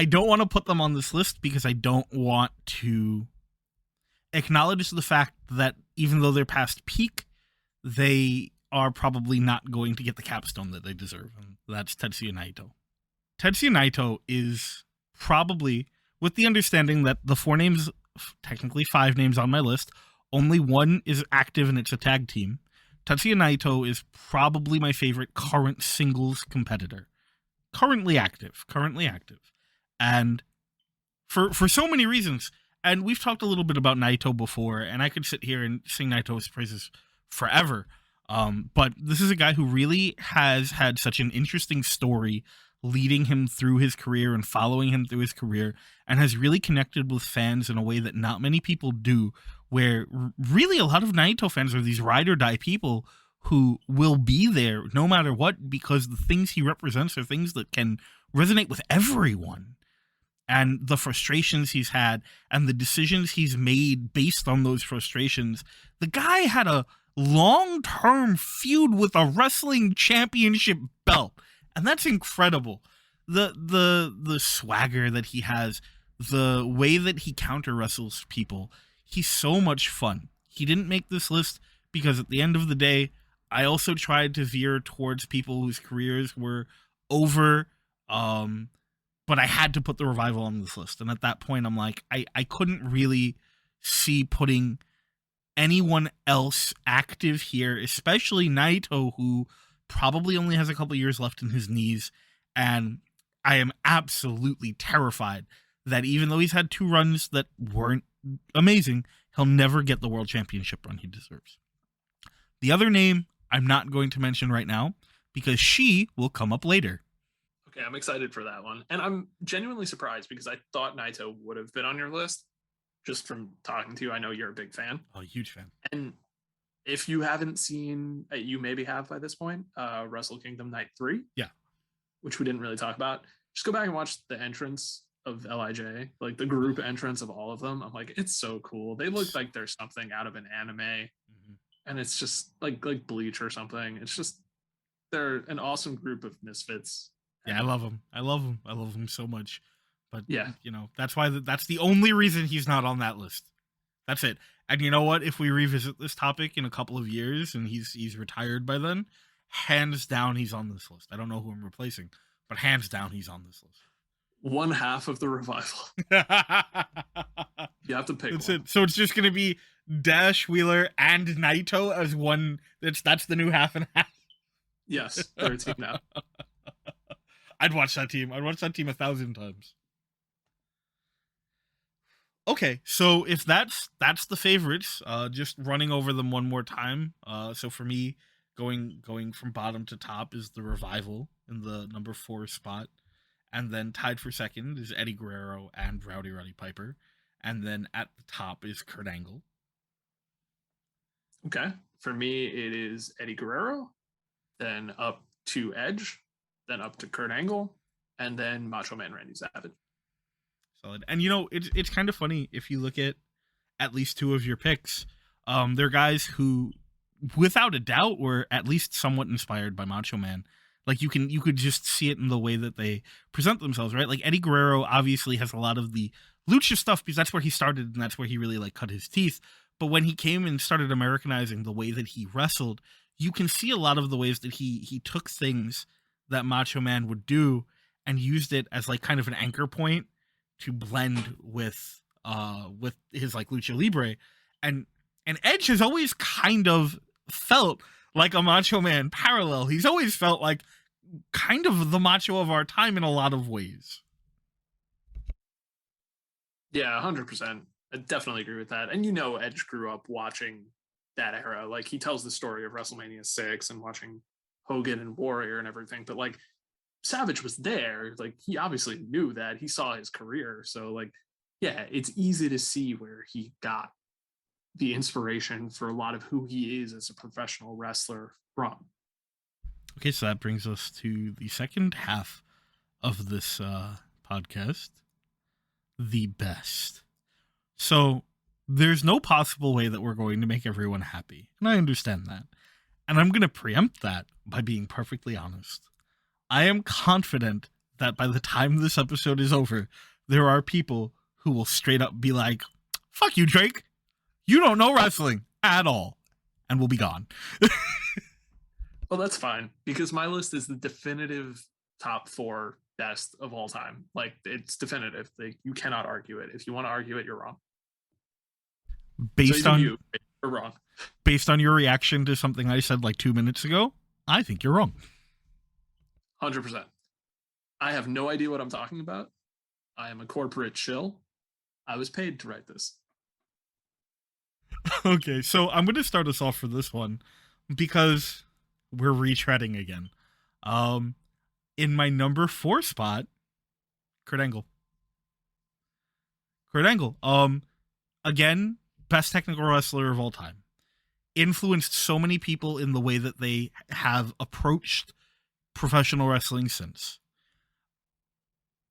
don't want to put them on this list because I don't want to acknowledge the fact that even though they're past peak, they are probably not going to get the capstone that they deserve, and that's Tetsuya Naito. Tetsuya Naito is probably, with the understanding that the 4 names, technically 5 names on my list, only one is active and it's a tag team. Tetsuya Naito is probably my favorite current singles competitor. Currently active. And for so many reasons. And we've talked a little bit about Naito before, and I could sit here and sing Naito's praises forever. But this is a guy who really has had such an interesting story leading him through his career and following him through his career, and has really connected with fans in a way that not many people do, where really a lot of Naito fans are these ride or die people who will be there no matter what, because the things he represents are things that can resonate with everyone. And the frustrations he's had and the decisions he's made based on those frustrations. The guy had a long-term feud with a wrestling championship belt. And that's incredible. The swagger that he has, the way that he counter wrestles people, he's so much fun. He didn't make this list because at the end of the day, I also tried to veer towards people whose careers were over, but I had to put the Revival on this list. And at that point, I'm like, I couldn't really see putting anyone else active here, especially Naito, who probably only has a couple years left in his knees. And I am absolutely terrified that even though he's had 2 runs that weren't amazing, he'll never get the world championship run he deserves. The other name I'm not going to mention right now because she will come up later. Okay, I'm excited for that one. And I'm genuinely surprised because I thought Naito would have been on your list. Just from talking to you, I know you're a big fan. Oh, huge fan. And if you haven't seen, you maybe have by this point, Wrestle Kingdom Night 3. Yeah. Which we didn't really talk about. Just go back and watch the entrance of LIJ, like the group entrance of all of them. I'm like, it's so cool. They look like there's something out of an anime. Mm-hmm. And it's just like Bleach or something. It's just, they're an awesome group of misfits. Yeah, I love him. I love him so much. But yeah, you know, that's why that's the only reason he's not on that list. That's it. And you know what? If we revisit this topic in a couple of years and he's retired by then, hands down he's on this list. I don't know who I'm replacing, but hands down he's on this list. One half of the Revival. You have to pick that's one. It. So it's just going to be Dash, Wheeler, and Naito as one. That's the new half and half. Yes, they're a team now. I'd watch that team. I'd watch that team 1,000 times. Okay, so if that's the favorites, just running over them one more time. So for me, going from bottom to top is the Revival in the number 4 spot, and then tied for second is Eddie Guerrero and Rowdy Roddy Piper, and then at the top is Kurt Angle. Okay, for me it is Eddie Guerrero, then up to Edge, then up to Kurt Angle, and then Macho Man Randy Savage. Solid. And you know, it's kind of funny if you look at least 2 of your picks. They're guys who, without a doubt, were at least somewhat inspired by Macho Man. Like you could just see it in the way that they present themselves, right? Like Eddie Guerrero obviously has a lot of the lucha stuff because that's where he started and that's where he really like cut his teeth. But when he came and started Americanizing the way that he wrestled, you can see a lot of the ways that he took things that Macho Man would do and used it as like kind of an anchor point to blend with his like lucha libre. And Edge has always kind of felt like a Macho Man parallel. He's always felt like kind of the macho of our time in a lot of ways. Yeah, 100%. I definitely agree with that. And you know, Edge grew up watching that era. Like he tells the story of WrestleMania 6 and watching Hogan and Warrior and everything. But like Savage was there. Like he obviously knew that. He saw his career. So like, yeah, it's easy to see where he got the inspiration for a lot of who he is as a professional wrestler from. Okay, so that brings us to the second half of this podcast, the best. So there's no possible way that we're going to make everyone happy, and I understand that. And I'm going to preempt that by being perfectly honest. I am confident that by the time this episode is over, there are people who will straight up be like, fuck you, Drake. You don't know wrestling at all. And we'll be gone. Well, that's fine because my list is the definitive top 4 best of all time. Like it's definitive. Like, you cannot argue it. If you want to argue it, you're wrong. Based on you're wrong. Based on your reaction to something I said like 2 minutes ago, I think you're wrong. 100%. I have no idea what I'm talking about. I am a corporate shill. I was paid to write this. Okay, so I'm going to start us off for this one because we're retreading again. In my number 4 spot, Kurt Angle. Again, best technical wrestler of all time. Influenced so many people in the way that they have approached professional wrestling since.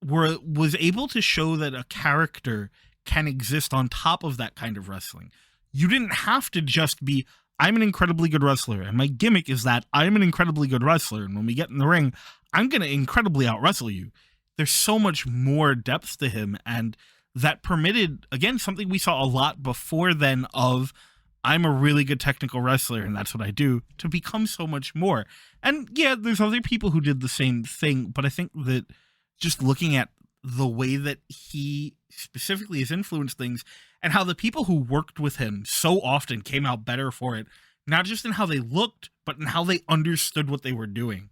Was able to show that a character can exist on top of that kind of wrestling. You didn't have to just be I'm an incredibly good wrestler, and my gimmick is that I'm an incredibly good wrestler, and when we get in the ring, I'm going to incredibly out wrestle you. There's so much more depth to him, and that permitted, again, something we saw a lot before then of I'm a really good technical wrestler, and that's what I do, to become so much more. And yeah, there's other people who did the same thing, but I think that just looking at the way that he specifically has influenced things and how the people who worked with him so often came out better for it, not just in how they looked, but in how they understood what they were doing,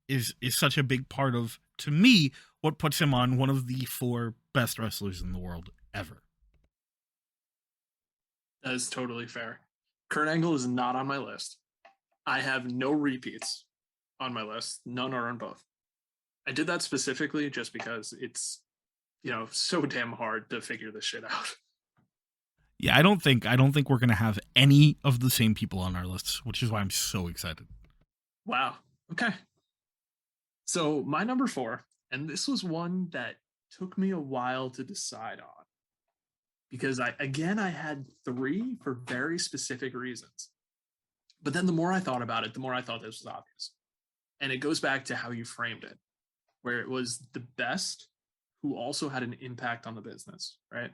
is such a big part of, to me, what puts him on one of the 4 best wrestlers in the world ever. That is totally fair. Kurt Angle is not on my list. I have no repeats on my list. None are on both. I did that specifically just because it's, so damn hard to figure this shit out. Yeah, I don't think we're gonna have any of the same people on our lists, which is why I'm so excited. Wow. Okay. So my number 4, and this was one that took me a while to decide on because I had 3 for very specific reasons. But then the more I thought about it, the more I thought this was obvious. And it goes back to how you framed it, where it was the best who also had an impact on the business, right?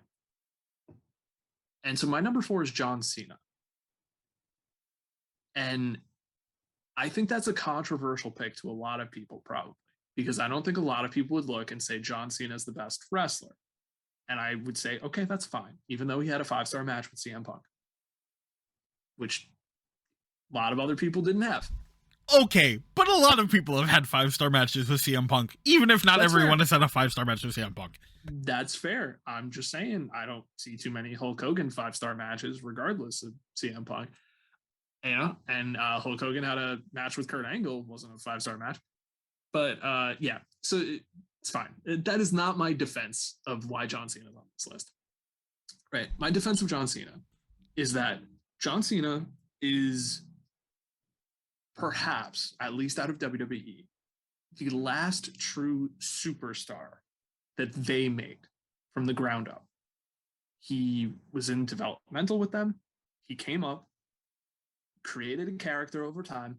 And so my number 4 is John Cena. And I think that's a controversial pick to a lot of people, probably, because I don't think a lot of people would look and say John Cena is the best wrestler. And I would say, okay, that's fine, even though he had a 5-star match with CM Punk, which a lot of other people didn't have. Okay, but a lot of people have had 5-star matches with CM Punk, even if not everyone has had a 5-star match with CM Punk. That's fair. I'm just saying, I don't see too many Hulk Hogan 5-star matches, regardless of CM Punk. And Hulk Hogan had a match with Kurt Angle, wasn't a 5-star match. But yeah, so it's fine. That is not my defense of why John Cena is on this list. Right. My defense of John Cena is that John Cena is perhaps, at least out of WWE, the last true superstar that they made from the ground up. He was in developmental with them. He came up, created a character over time,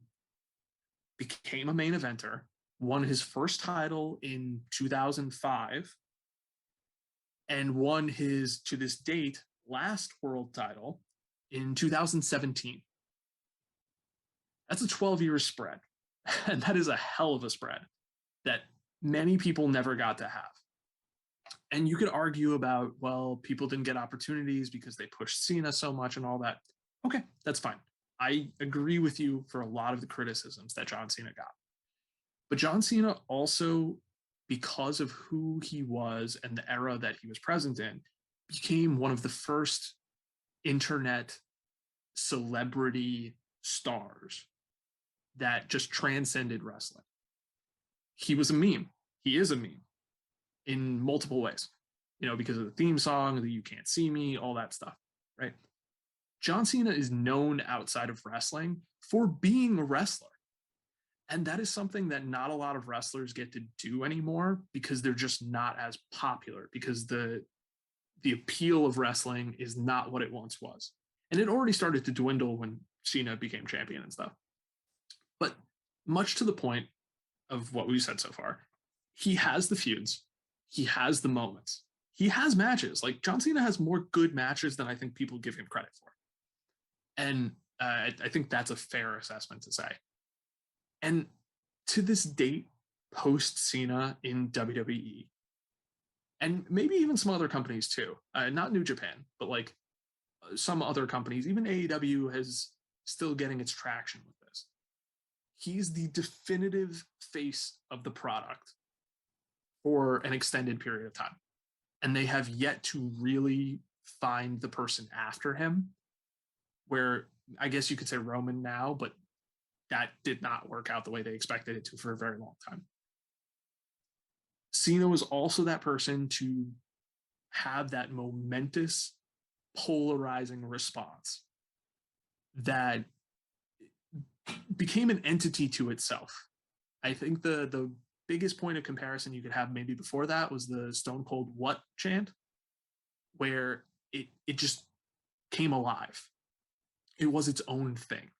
became a main eventer, won his first title in 2005, and won his, to this date, last world title in 2017. That's a 12-year spread. And that is a hell of a spread that many people never got to have. And you could argue about, well, people didn't get opportunities because they pushed Cena so much and all that. Okay, that's fine. I agree with you for a lot of the criticisms that John Cena got. But John Cena also, because of who he was and the era that he was present in, became one of the first internet celebrity stars that just transcended wrestling. He was a meme. He is a meme in multiple ways, because of the theme song, the You Can't See Me, all that stuff, right? John Cena is known outside of wrestling for being a wrestler. And that is something that not a lot of wrestlers get to do anymore because they're just not as popular, because the appeal of wrestling is not what it once was. And it already started to dwindle when Cena became champion and stuff. But much to the point of what we've said so far, he has the feuds, he has the moments, he has matches. Like John Cena has more good matches than I think people give him credit for. And I think that's a fair assessment to say. And to this date, post Cena in WWE, and maybe even some other companies too, not New Japan, but like some other companies, even AEW is still getting its traction with this. He's the definitive face of the product for an extended period of time. And they have yet to really find the person after him, where I guess you could say Roman now, but that did not work out the way they expected it to for a very long time. Cena was also that person to have that momentous, polarizing response that became an entity to itself. I think the biggest point of comparison you could have maybe before that was the Stone Cold What chant, where it just came alive. it was its own thing.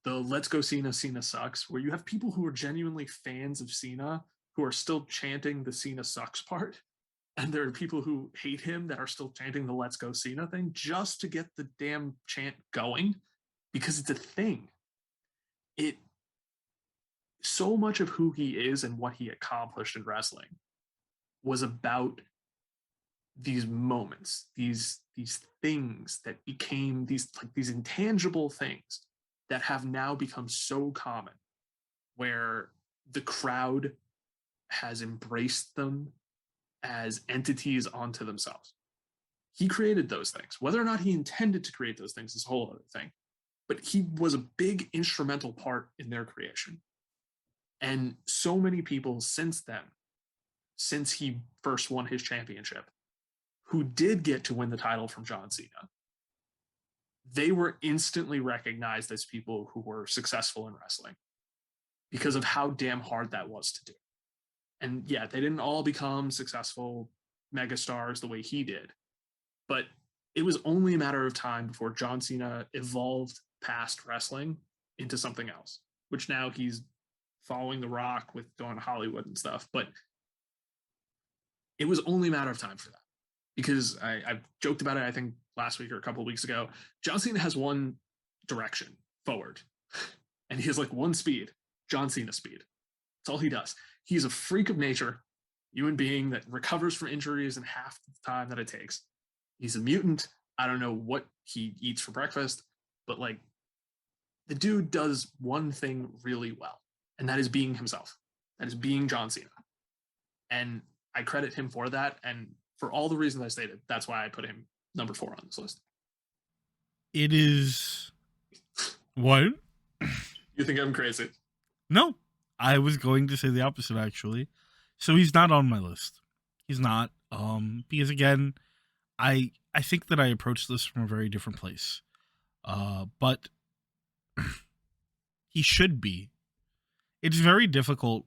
The "Let's Go Cena, Cena sucks," where you have people who are genuinely fans of Cena who are still chanting the "Cena sucks" part, and there are people who hate him that are still chanting the "Let's Go Cena" thing just to get the damn chant going because it's a thing. It So much of who he is and what he accomplished in wrestling was about these moments, these things that became these intangible things that have now become so common, where the crowd has embraced them as entities onto themselves. He created those things. Whether or not he intended to create those things is a whole other thing. But he was a big instrumental part in their creation. And so many people since then, since he first won his championship, who did get to win the title from John Cena, they were instantly recognized as people who were successful in wrestling because of how damn hard that was to do. And yeah, they didn't all become successful megastars the way he did, but it was only a matter of time before John Cena evolved past wrestling into something else, which now he's following The Rock with going to Hollywood and stuff. But it was only a matter of time for that, because I joked about it, I think last week or a couple of weeks ago. John Cena has one direction forward, and he has like one speed, John Cena speed. That's all he does. He's a freak of nature, human being that recovers from injuries in half the time that it takes. He's a mutant. I don't know what he eats for breakfast, but like, the dude does one thing really well, and that is being himself. That is being John Cena. And I credit him for that. And for all the reasons I stated, that's why I put him number 4 on this list. It is what? You think I'm crazy? No, I was going to say the opposite actually. So he's not on my list. He's not. Because again, I think that I approached this from a very different place. But he should be. It's very difficult,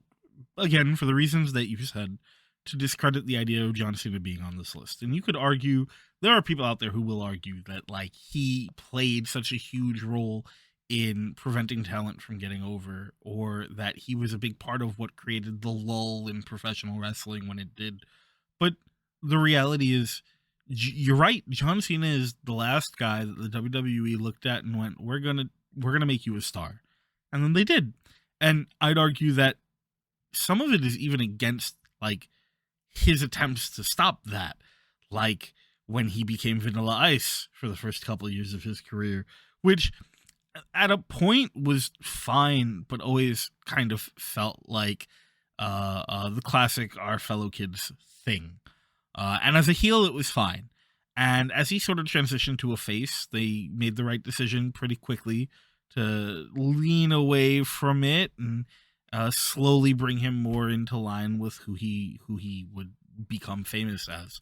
again, for the reasons that you said, to discredit the idea of John Cena being on this list. And you could argue, there are people out there who will argue that like he played such a huge role in preventing talent from getting over, or that he was a big part of what created the lull in professional wrestling when it did. But the reality is, you're right. John Cena is the last guy that the WWE looked at and went, "We're gonna make you a star," and then they did. And I'd argue that some of it is even against like his attempts to stop that, like when he became Vanilla Ice for the first couple of years of his career, which at a point was fine, but always kind of felt like the classic "our fellow kids" thing. And as a heel, it was fine. And as he sort of transitioned to a face, they made the right decision pretty quickly to lean away from it and slowly bring him more into line with who he would become famous as.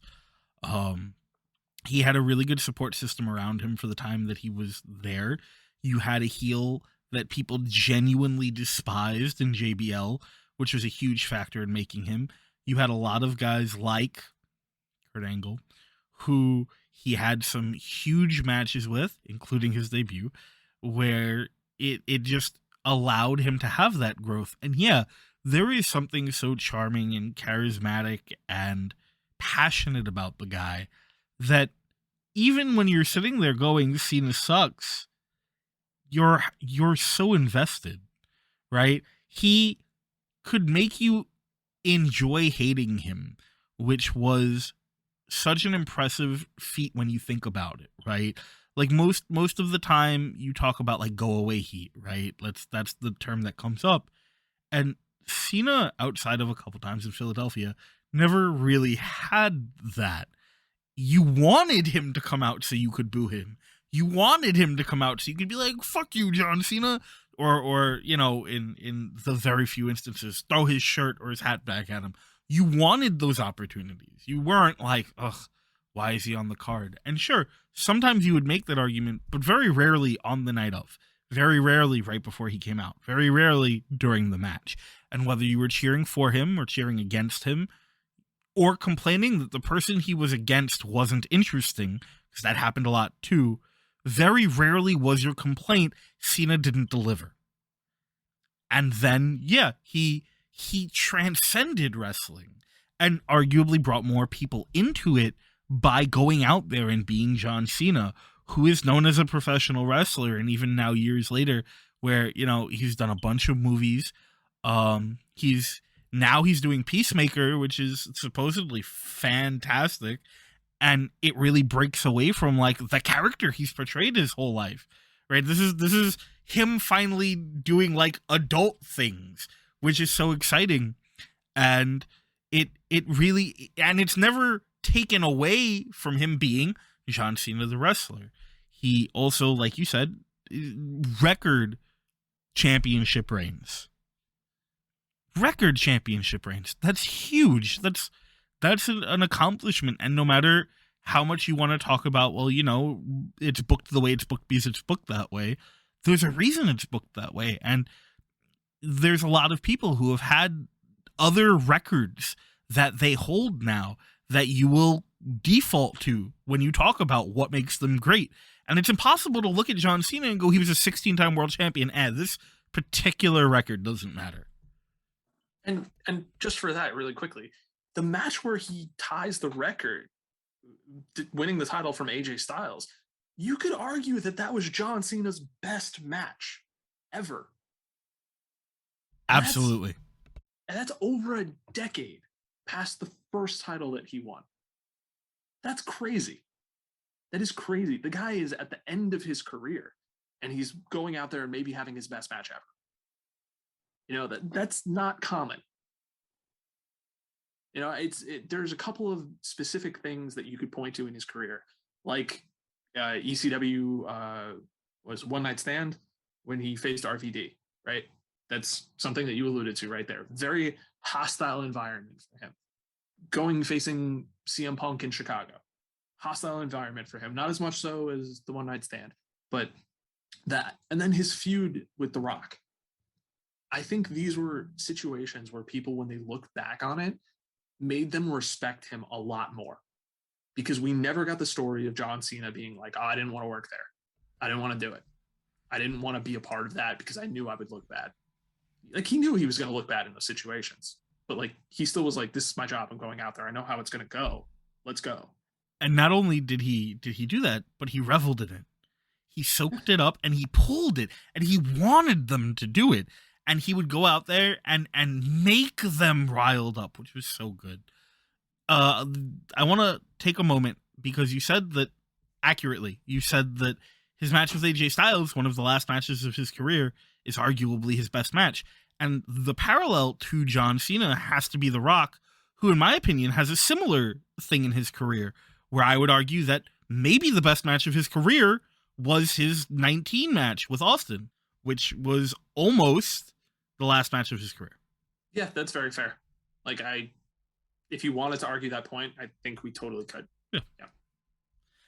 He had a really good support system around him for the time that he was there. You had a heel that people genuinely despised in JBL, which was a huge factor in making him. You had a lot of guys like Kurt Angle, who he had some huge matches with, including his debut, where it just allowed him to have that growth. And yeah, there is something so charming and charismatic and passionate about the guy that even when you're sitting there going, "Cena sucks," you're so invested, right? He could make you enjoy hating him, which was such an impressive feat when you think about it, right? Like most of the time you talk about like go away heat, right? That's the term that comes up. And Cena, outside of a couple times in Philadelphia, never really had that. You wanted him to come out so you could boo him. You wanted him to come out so you could be like, "Fuck you, John Cena," or you know, in the very few instances, throw his shirt or his hat back at him. You wanted those opportunities. You weren't like, "Ugh, why is he on the card?" And sure, sometimes you would make that argument, but very rarely on the night of. Very rarely right before he came out. Very rarely during the match. And whether you were cheering for him or cheering against him, or complaining that the person he was against wasn't interesting, because that happened a lot too, very rarely was your complaint Cena didn't deliver. And then, yeah, he transcended wrestling and arguably brought more people into it by going out there and being John Cena, who is known as a professional wrestler. And even now, years later, where, you know, he's done a bunch of movies. He's doing Peacemaker, which is supposedly fantastic, and it really breaks away from like the character he's portrayed his whole life. Right? This is him finally doing like adult things, which is so exciting. And it really, and it's never taken away from him being John Cena the wrestler. He also, like you said, record championship reigns. Record championship reigns. That's huge. That's an accomplishment. And no matter how much you want to talk about, well, you know, it's booked the way it's booked because it's booked that way, there's a reason it's booked that way. And there's a lot of people who have had other records that they hold now that you will default to when you talk about what makes them great. And it's impossible to look at John Cena and go, he was a 16-time world champion, and this particular record doesn't matter. And just for that, really quickly, the match where he ties the record, winning the title from AJ Styles, you could argue that was John Cena's best match ever. Absolutely. And that's over a decade past the first title that he won. That's crazy. That is crazy. The guy is at the end of his career, and he's going out there and maybe having his best match ever. You know, that's not common. You know, there's a couple of specific things that you could point to in his career, like ECW was One Night Stand when he faced RVD, right? That's something that you alluded to right there. Very hostile environment for him. Facing CM Punk in Chicago. Hostile environment for him. Not as much so as the One Night Stand, but that. And then his feud with The Rock. I think these were situations where people, when they look back on it, made them respect him a lot more. Because we never got the story of John Cena being like, oh, I didn't want to work there. I didn't want to do it. I didn't want to be a part of that because I knew I would look bad. Like, he knew he was going to look bad in those situations. But, like, he still was like, this is my job. I'm going out there. I know how it's going to go. Let's go. And not only did he do that, but he reveled in it. He soaked it up and he pulled it. And he wanted them to do it. And he would go out there and make them riled up, which was so good. I want to take a moment because you said that accurately. You said that his match with AJ Styles, one of the last matches of his career, is arguably his best match. And the parallel to John Cena has to be The Rock, who, in my opinion, has a similar thing in his career, where I would argue that maybe the best match of his career was his 19 match with Austin, which was almost the last match of his career. Yeah, that's very fair. Like, if you wanted to argue that point, I think we totally could. Yeah.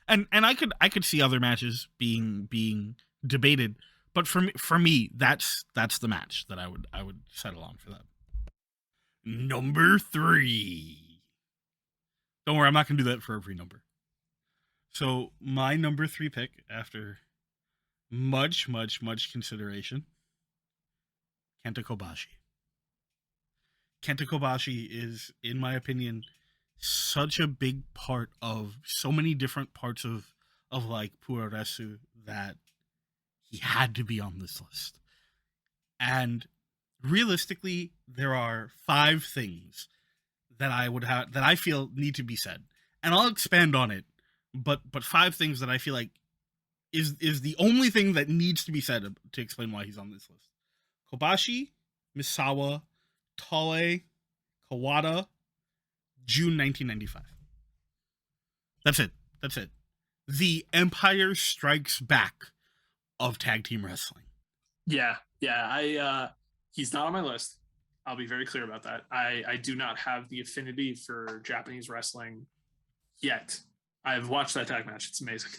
And I could see other matches being debated, but for me, that's the match that I would settle on for that. Number 3. Don't worry, I'm not gonna do that for every number. So my number 3 pick, after much consideration, Kenta Kobashi. Kenta Kobashi is, in my opinion, such a big part of so many different parts of like Puroresu that he had to be on this list. And realistically, there are 5 things that I feel need to be said. And I'll expand on it, but 5 things that I feel like is the only thing that needs to be said to explain why he's on this list. Kobashi, Misawa, Tale, Kawada, June 1995. That's it. The Empire Strikes Back of tag team wrestling. Yeah. He's not on my list. I'll be very clear about that. I do not have the affinity for Japanese wrestling yet. I've watched that tag match. It's amazing.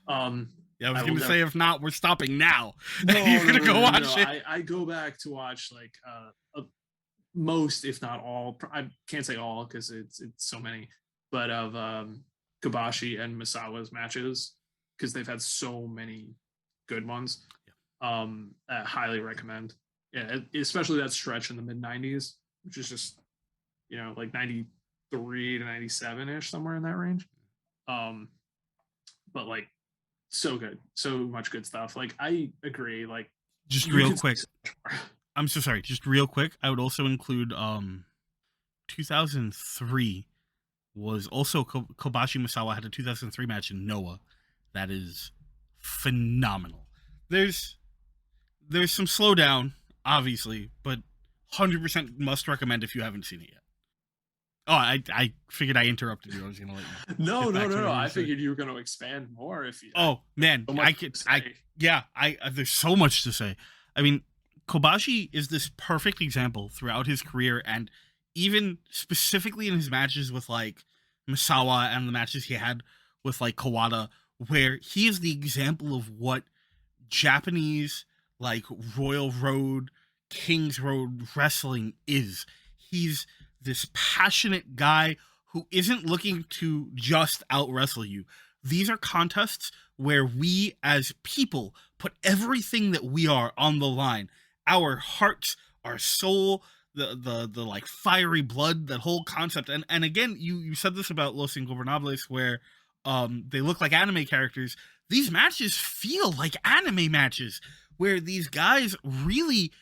Yeah, I was going to say, if not, we're stopping now. No, You're going to go watch it. I go back to watch like most, if not all. I can't say all because it's so many, but of Kobashi and Misawa's matches. because they've had so many good ones. Yeah. I highly recommend. Yeah, especially that stretch in the mid '90s, which is just like '93 to '97 ish, somewhere in that range. Um, but like so good, so much good stuff. Like I agree. Like Just you real could say quick. so much more. I'm so sorry. Just real quick. I would also include 2003 was also Kobashi Misawa had a 2003 match in Noah that is phenomenal. There's there's some slowdown, obviously, but 100% must recommend if you haven't seen it yet. Oh, I figured I interrupted you. I was gonna let you No, get no, back to no, no. whatever you I were saying. figured you were going to expand more. If you, Oh man, so much I to could I say. yeah there's so much to say. I mean, Kobashi is this perfect example throughout his career, and even specifically in his matches with like Misawa and the matches he had with like Kawada, where he is the example of what Japanese like Royal Road, King's Road wrestling is. He's this passionate guy who isn't looking to just out wrestle you. These are contests where we as people put everything that we are on the line. Our hearts, our soul, the like fiery blood, that whole concept. And again, you said this about Los Ingobernables where they look like anime characters. These matches feel like anime matches where these guys really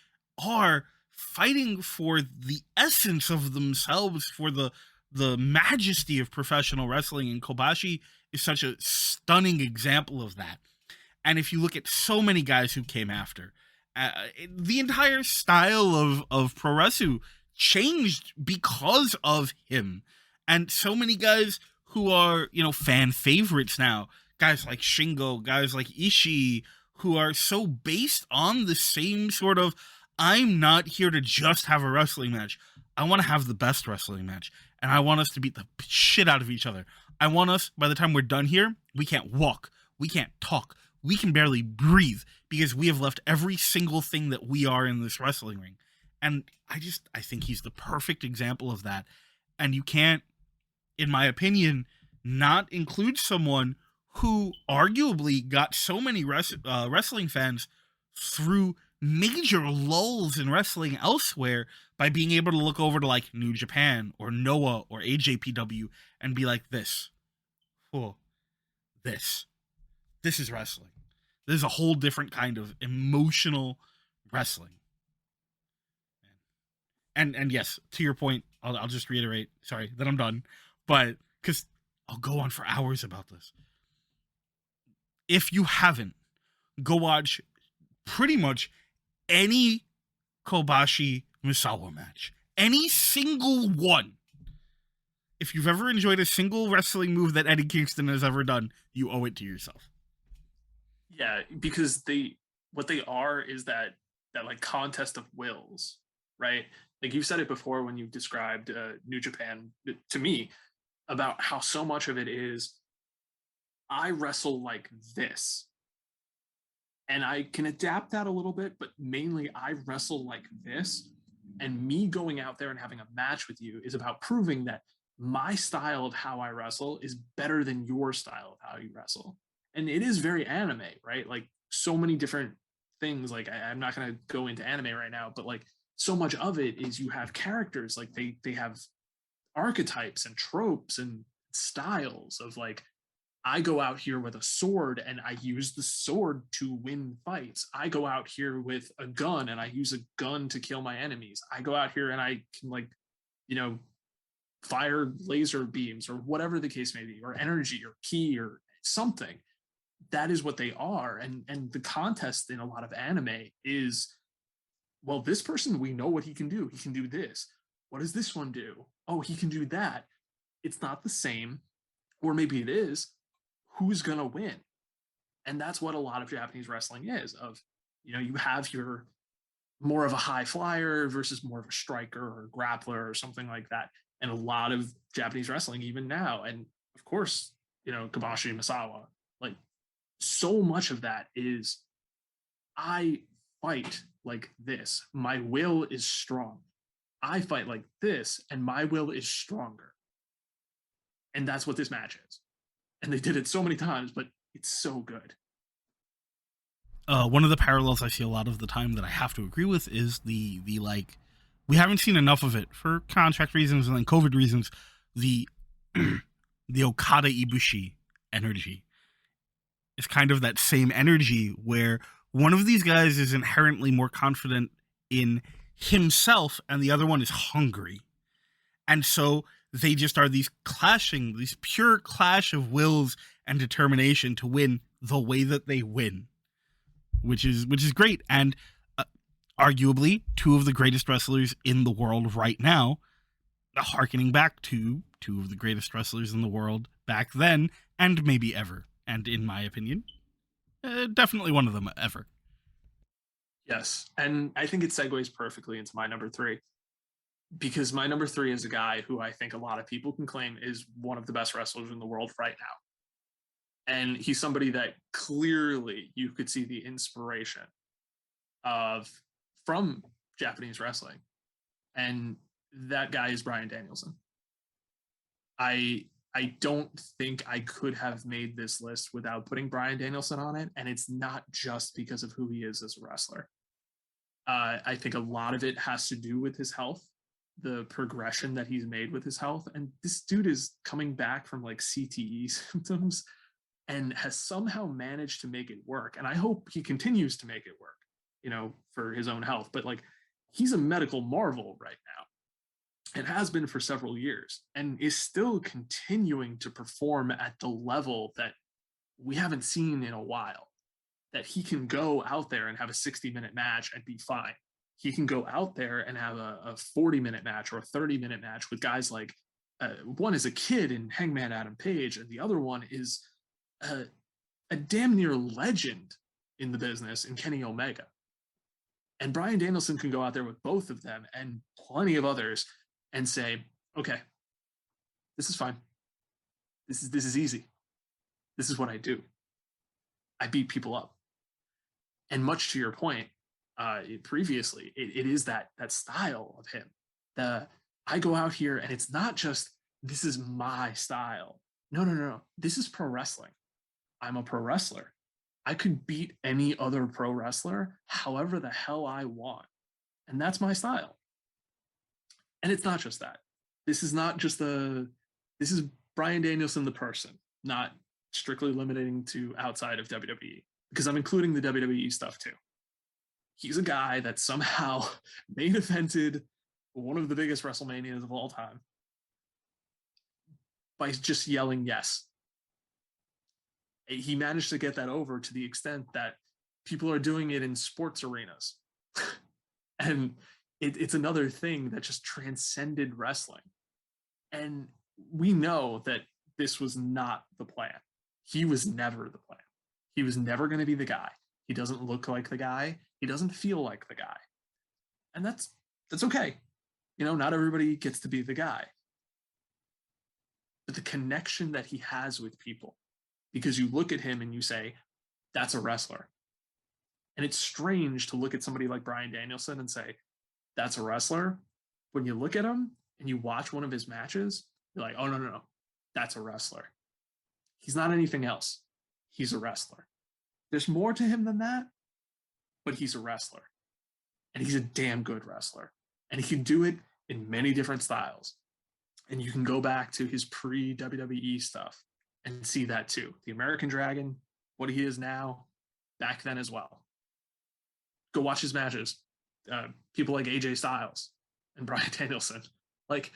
are fighting for the essence of themselves, for the majesty of professional wrestling, and Kobashi is such a stunning example of that. And if you look at so many guys who came after, the entire style of pro wrestling changed because of him. And so many guys who are, fan favorites now, guys like Shingo, guys like Ishii, who are so based on the same sort of, I'm not here to just have a wrestling match. I want to have the best wrestling match. And I want us to beat the shit out of each other. I want us, by the time we're done here, we can't walk. We can't talk. We can barely breathe because we have left every single thing that we are in this wrestling ring. And I think he's the perfect example of that. And you can't, in my opinion, not include someone who arguably got so many wrestling fans through major lulls in wrestling elsewhere by being able to look over to like New Japan or Noah or AJPW and be like, oh, this is wrestling. This is a whole different kind of emotional wrestling. And yes, to your point, I'll just reiterate. Sorry that I'm done, but because I'll go on for hours about this. If you haven't, go watch pretty much any Kobashi Misawa match, any single one. If you've ever enjoyed a single wrestling move that Eddie Kingston has ever done, you owe it to yourself. Yeah, because what they are is that like contest of wills, right? Like you said it before when you described New Japan to me about how so much of it is I wrestle like this. And I can adapt that a little bit, but mainly I wrestle like this. And me going out there and having a match with you is about proving that my style of how I wrestle is better than your style of how you wrestle. And it is very anime, right? Like so many different things. Like I'm not going to go into anime right now, but like so much of it is you have characters, like they have archetypes and tropes and styles of like I go out here with a sword and I use the sword to win fights. I go out here with a gun and I use a gun to kill my enemies. I go out here and I can like, you know, fire laser beams or whatever the case may be, or energy or ki or something. That is what they are. And the contest in a lot of anime is, well, this person, we know what he can do. He can do this. What does this one do? Oh, he can do that. It's not the same, or maybe it is. Who's gonna win? And that's what a lot of Japanese wrestling is. Of you have your more of a high flyer versus more of a striker or a grappler or something like that. And a lot of Japanese wrestling, even now, and of course, Kobashi Misawa, like so much of that is I fight like this. My will is strong. I fight like this, and my will is stronger. And that's what this match is. And they did it so many times, but It's so good. One of the parallels I see a lot of the time that I have to agree with is the like, we haven't seen enough of it for contract reasons and then COVID reasons. The the Okada Ibushi energy is kind of that same energy where one of these guys is inherently more confident in himself and the other one is hungry. And so they just are these clashing, these pure clash of wills and determination to win the way that they win, which is great. And arguably two of the greatest wrestlers in the world right now, harkening back to two of the greatest wrestlers in the world back then and maybe ever. And in my opinion, definitely one of them ever. Yes. And I think it segues perfectly into my number three, because my number three is a guy who I think a lot of people can claim is one of the best wrestlers in the world right now. And he's somebody that clearly you could see the inspiration of from Japanese wrestling. And that guy is Bryan Danielson. I don't think I could have made this list without putting Bryan Danielson on it. And it's not just because of who he is as a wrestler. I think a lot of it has to do with his health, the progression that he's made with his health. And this dude is coming back from like CTE symptoms and has somehow managed to make it work. And I hope he continues to make it work, for his own health. But like, he's a medical marvel right now and has been for several years and is still continuing to perform at the level that we haven't seen in a while. That he can go out there and have a 60-minute match and be fine. He can go out there and have a 40-minute match or a 30-minute match with guys like, one is a kid in Hangman Adam Page, and the other one is a damn near legend in the business in Kenny Omega. And Bryan Danielson can go out there with both of them and plenty of others and say, okay, this is fine. This is easy. This is what I do. I beat people up. And much to your point, previously, it is that style of him. I go out here and it's not just this is my style. No. This is pro wrestling. I'm a pro wrestler. I could beat any other pro wrestler however the hell I want. And that's my style. And it's not just that. This is not just this is Bryan Danielson, the person, not strictly limiting to outside of WWE, because I'm including the WWE stuff too. He's a guy that somehow main evented one of the biggest WrestleManias of all time by just yelling yes. He managed to get that over to the extent that people are doing it in sports arenas. And it's another thing that just transcended wrestling. And we know that this was not the plan. He was never the plan. He was never going to be the guy. He doesn't look like the guy. He doesn't feel like the guy. And that's okay. Not everybody gets to be the guy. But the connection that he has with people, because you look at him and you say, that's a wrestler. And it's strange to look at somebody like Bryan Danielson and say, that's a wrestler. When you look at him and you watch one of his matches, you're like, oh, no. That's a wrestler. He's not anything else. He's a wrestler. There's more to him than that, but he's a wrestler. And he's a damn good wrestler. And he can do it in many different styles. And you can go back to his pre-WWE stuff and see that too. The American Dragon, what he is now, back then as well. Go watch his matches. People like AJ Styles and Bryan Danielson. Like,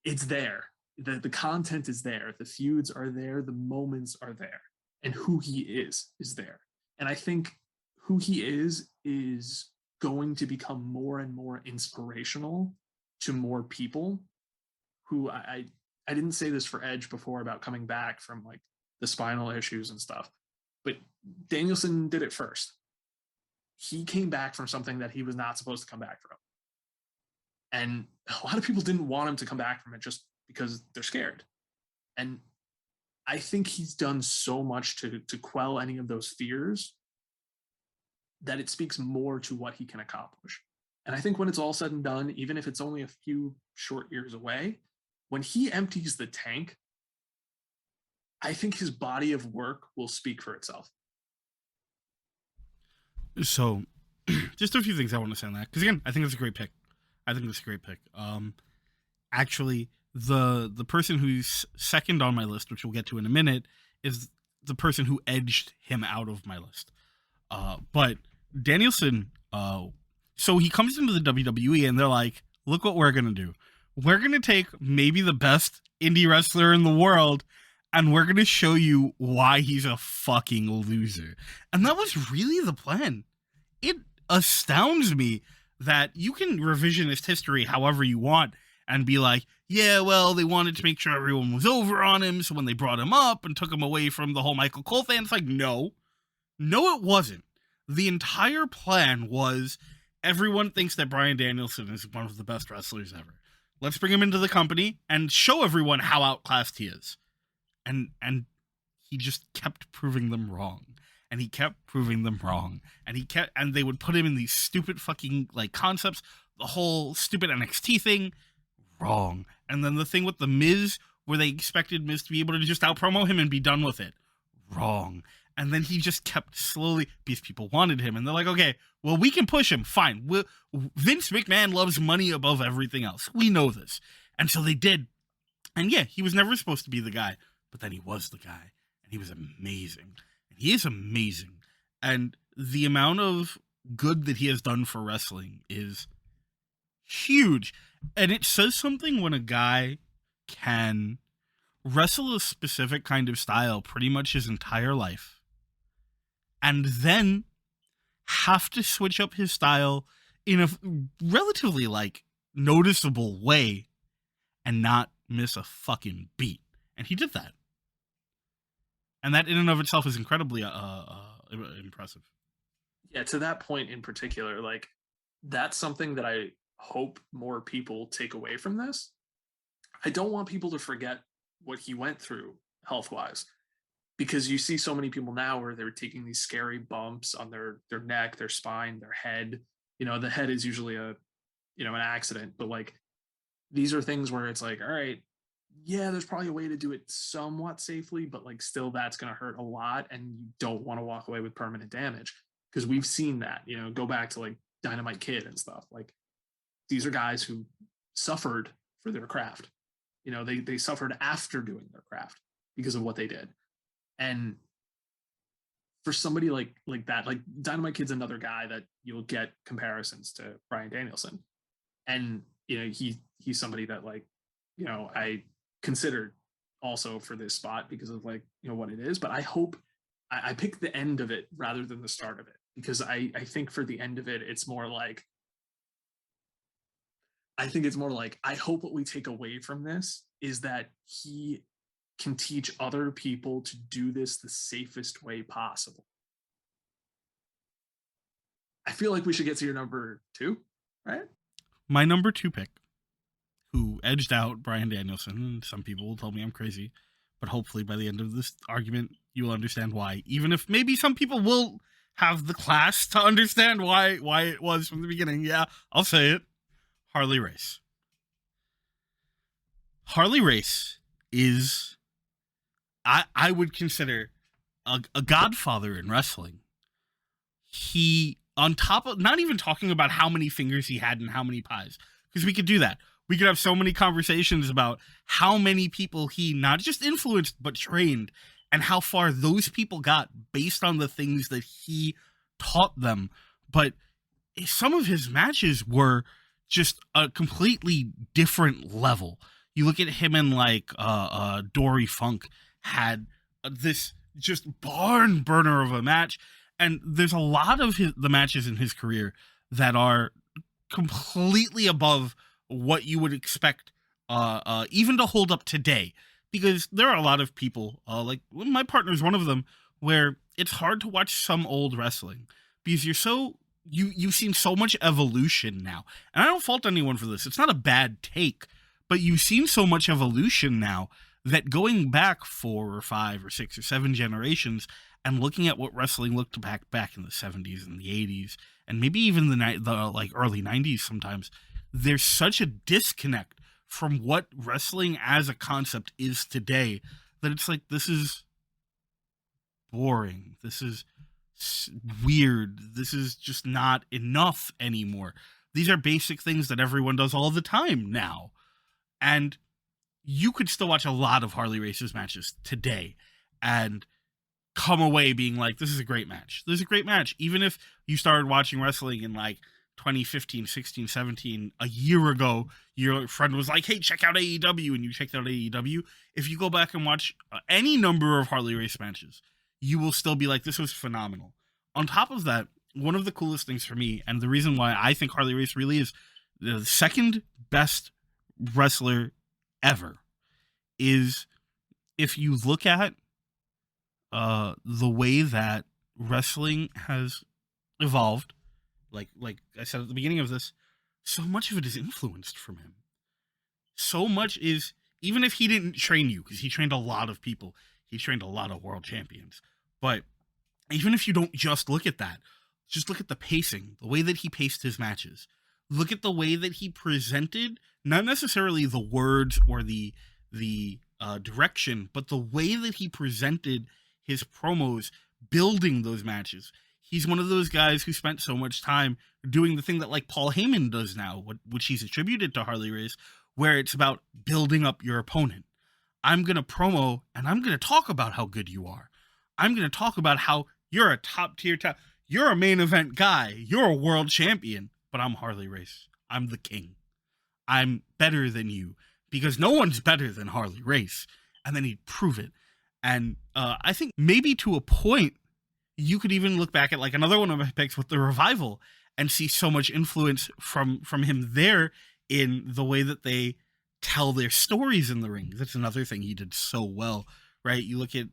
it's there. The content is there. The feuds are there. The moments are there. And who he is there. And I think who he is going to become more and more inspirational to more people who I didn't say this for Edge before about coming back from like the spinal issues and stuff, but Danielson did it first. He came back from something that he was not supposed to come back from. And a lot of people didn't want him to come back from it just because they're scared. And I think he's done so much to quell any of those fears that it speaks more to what he can accomplish. And I think when it's all said and done, even if it's only a few short years away, when he empties the tank, I think his body of work will speak for itself. So, just a few things I want to say on that, because again, I think it's a great pick. I think it's a great pick. Actually, the person who's second on my list, which we'll get to in a minute, is the person who edged him out of my list. But Danielson, so he comes into the WWE and they're like, look what we're gonna do. We're gonna take maybe the best indie wrestler in the world, and we're gonna show you why he's a fucking loser. And that was really the plan. It astounds me that you can revisionist history however you want and be like, yeah, well, they wanted to make sure everyone was over on him, so when they brought him up and took him away from the whole Michael Cole fan, it's like, no, it wasn't. The entire plan was everyone thinks that Bryan Danielson is one of the best wrestlers ever. Let's bring him into the company and show everyone how outclassed he is. And he just kept proving them wrong. And he kept proving them wrong. And they would put him in these stupid fucking like concepts. The whole stupid NXT thing, wrong. And then the thing with the Miz, where they expected Miz to be able to just out promo him and be done with it, wrong. And then he just kept slowly, because people wanted him, and they're like, okay, well, we can push him, fine. Vince McMahon loves money above everything else. We know this. And so they did. And yeah, he was never supposed to be the guy, but then he was the guy, and he was amazing. And he is amazing. And the amount of good that he has done for wrestling is huge. And it says something when a guy can wrestle a specific kind of style pretty much his entire life, and then have to switch up his style in a relatively like noticeable way and not miss a fucking beat. And he did that. And that in and of itself is incredibly impressive. Yeah, to that point in particular, like that's something that I hope more people take away from this. I don't want people to forget what he went through health-wise, because you see so many people now where they're taking these scary bumps on their neck, their spine, their head. You know, the head is usually an accident, but like these are things where it's like, all right, yeah, there's probably a way to do it somewhat safely, but like still that's going to hurt a lot, and you don't want to walk away with permanent damage, because we've seen that, go back to like Dynamite Kid and stuff. Like these are guys who suffered for their craft. They suffered after doing their craft because of what they did. And for somebody like that, like Dynamite Kid's another guy that you'll get comparisons to Bryan Danielson. And, he's somebody that like, I considered also for this spot because of like, what it is. But I hope I pick the end of it rather than the start of it, because I think for the end of it, it's more like, I hope what we take away from this is that he can teach other people to do this the safest way possible. I feel like we should get to your number 2, right? My number 2 pick, who edged out Bryan Danielson. Some people will tell me I'm crazy, but hopefully by the end of this argument, you will understand why. Even if maybe some people will have the class to understand why it was from the beginning. Yeah, I'll say it. Harley Race. Harley Race is, I would consider a godfather in wrestling. He, on top of, not even talking about how many fingers he had and how many pies, because we could do that. We could have so many conversations about how many people he not just influenced, but trained, and how far those people got based on the things that he taught them. But some of his matches were just a completely different level. You look at him and like Dory Funk had this just barn burner of a match, and there's a lot of the matches in his career that are completely above what you would expect even to hold up today, because there are a lot of people like my partner's one of them, where it's hard to watch some old wrestling because you've seen so much evolution now. And I don't fault anyone for this. It's not a bad take, but you've seen so much evolution now that going back 4 or 5 or 6 or 7 generations and looking at what wrestling looked back in the 70s and the 80s and maybe even the like early 90s sometimes, there's such a disconnect from what wrestling as a concept is today that it's like, this is boring. This is weird. This is just not enough anymore. These are basic things that everyone does all the time now. And you could still watch a lot of Harley Race's matches today and come away being like, this is a great match. This is a great match. Even if you started watching wrestling in like 2015, 16, 17, a year ago, your friend was like, hey, check out AEW, and you checked out AEW. If you go back and watch any number of Harley Race matches, you will still be like, this was phenomenal. On top of that, one of the coolest things for me, and the reason why I think Harley Race really is the second best wrestler ever, is if you look at the way that wrestling has evolved, like I said at the beginning of this, so much of it is influenced from him. So much is, even if he didn't train you, because he trained a lot of people, he trained a lot of world champions, but even if you don't just look at that, just look at the pacing, the way that he paced his matches. Look at the way that he presented, not necessarily the words or the direction, but the way that he presented his promos, building those matches. He's one of those guys who spent so much time doing the thing that like Paul Heyman does now, which he's attributed to Harley Race, where it's about building up your opponent. I'm going to promo and I'm going to talk about how good you are. I'm going to talk about how you're a top tier you're a main event guy. You're a world champion, but I'm Harley Race. I'm the king. I'm better than you because no one's better than Harley Race. And then he'd prove it. And I think maybe to a point, you could even look back at like another one of my picks with the Revival and see so much influence from him there in the way that they tell their stories in the ring. That's another thing he did so well, right? You look at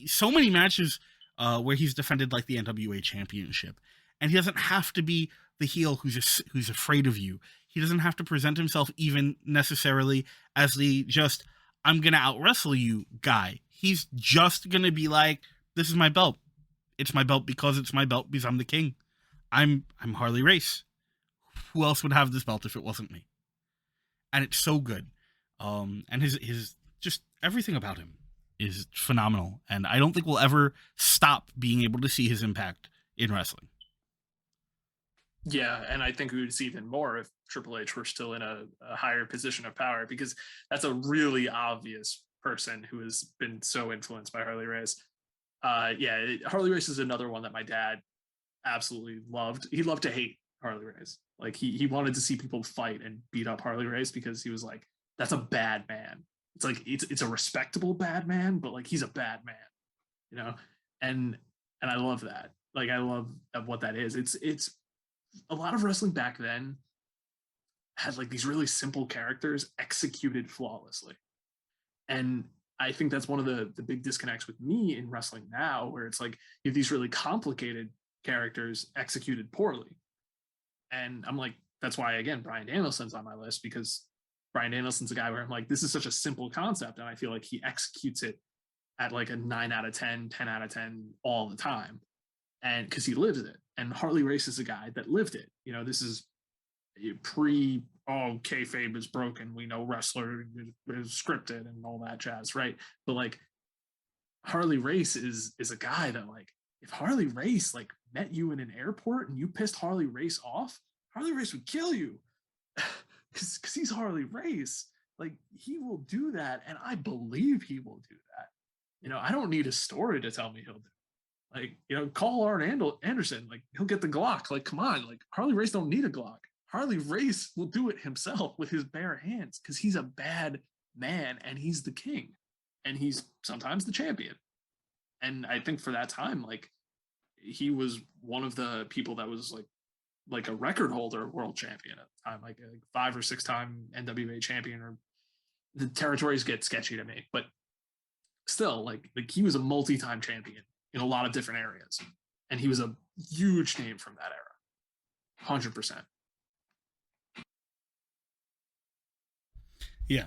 so many matches where he's defended like the NWA championship, and he doesn't have to be the heel who's afraid of you. He doesn't have to present himself even necessarily as the just, I'm going to out wrestle you guy. He's just going to be like, this is my belt. It's my belt because it's my belt because I'm the king. I'm Harley Race. Who else would have this belt if it wasn't me? And it's so good. And his just everything about him is phenomenal. And I don't think we'll ever stop being able to see his impact in wrestling. Yeah, and I think we would see even more if Triple H were still in a higher position of power, because that's a really obvious person who has been so influenced by Harley Race. Harley Race is another one that my dad absolutely loved. He loved to hate Harley Race. Like he wanted to see people fight and beat up Harley Race because he was like, that's a bad man. It's like it's a respectable bad man, but like he's a bad man, you know? And I love that. Like I love what that is. It's a lot of wrestling back then had like these really simple characters executed flawlessly. And I think that's one of the big disconnects with me in wrestling now, where it's like you have these really complicated characters executed poorly. And I'm like, that's why, again, Bryan Danielson's on my list, because Bryan Danielson's a guy where I'm like, this is such a simple concept. And I feel like he executes it at like a 9 out of 10, 10 out of 10 all the time. And because he lives it. And Harley Race is a guy that lived it. You know, this is kayfabe is broken. We know wrestler is scripted and all that jazz, right? But like Harley Race is a guy that like, if Harley Race like met you in an airport and you pissed Harley Race off, Harley Race would kill you because he's Harley Race. Like he will do that, and I believe he will do that. You know, I don't need a story to tell me he'll do it. Like, you know, call Arn Anderson. Like he'll get the Glock. Like, come on. Like Harley Race don't need a Glock. Harley Race will do it himself with his bare hands because he's a bad man and he's the king and he's sometimes the champion. And I think for that time, like he was one of the people that was like a record holder world champion at the time, like a 5 or 6 time NWA champion. Or the territories get sketchy to me, but still like he was a multi-time champion in a lot of different areas. And he was a huge name from that era. 100%. Yeah.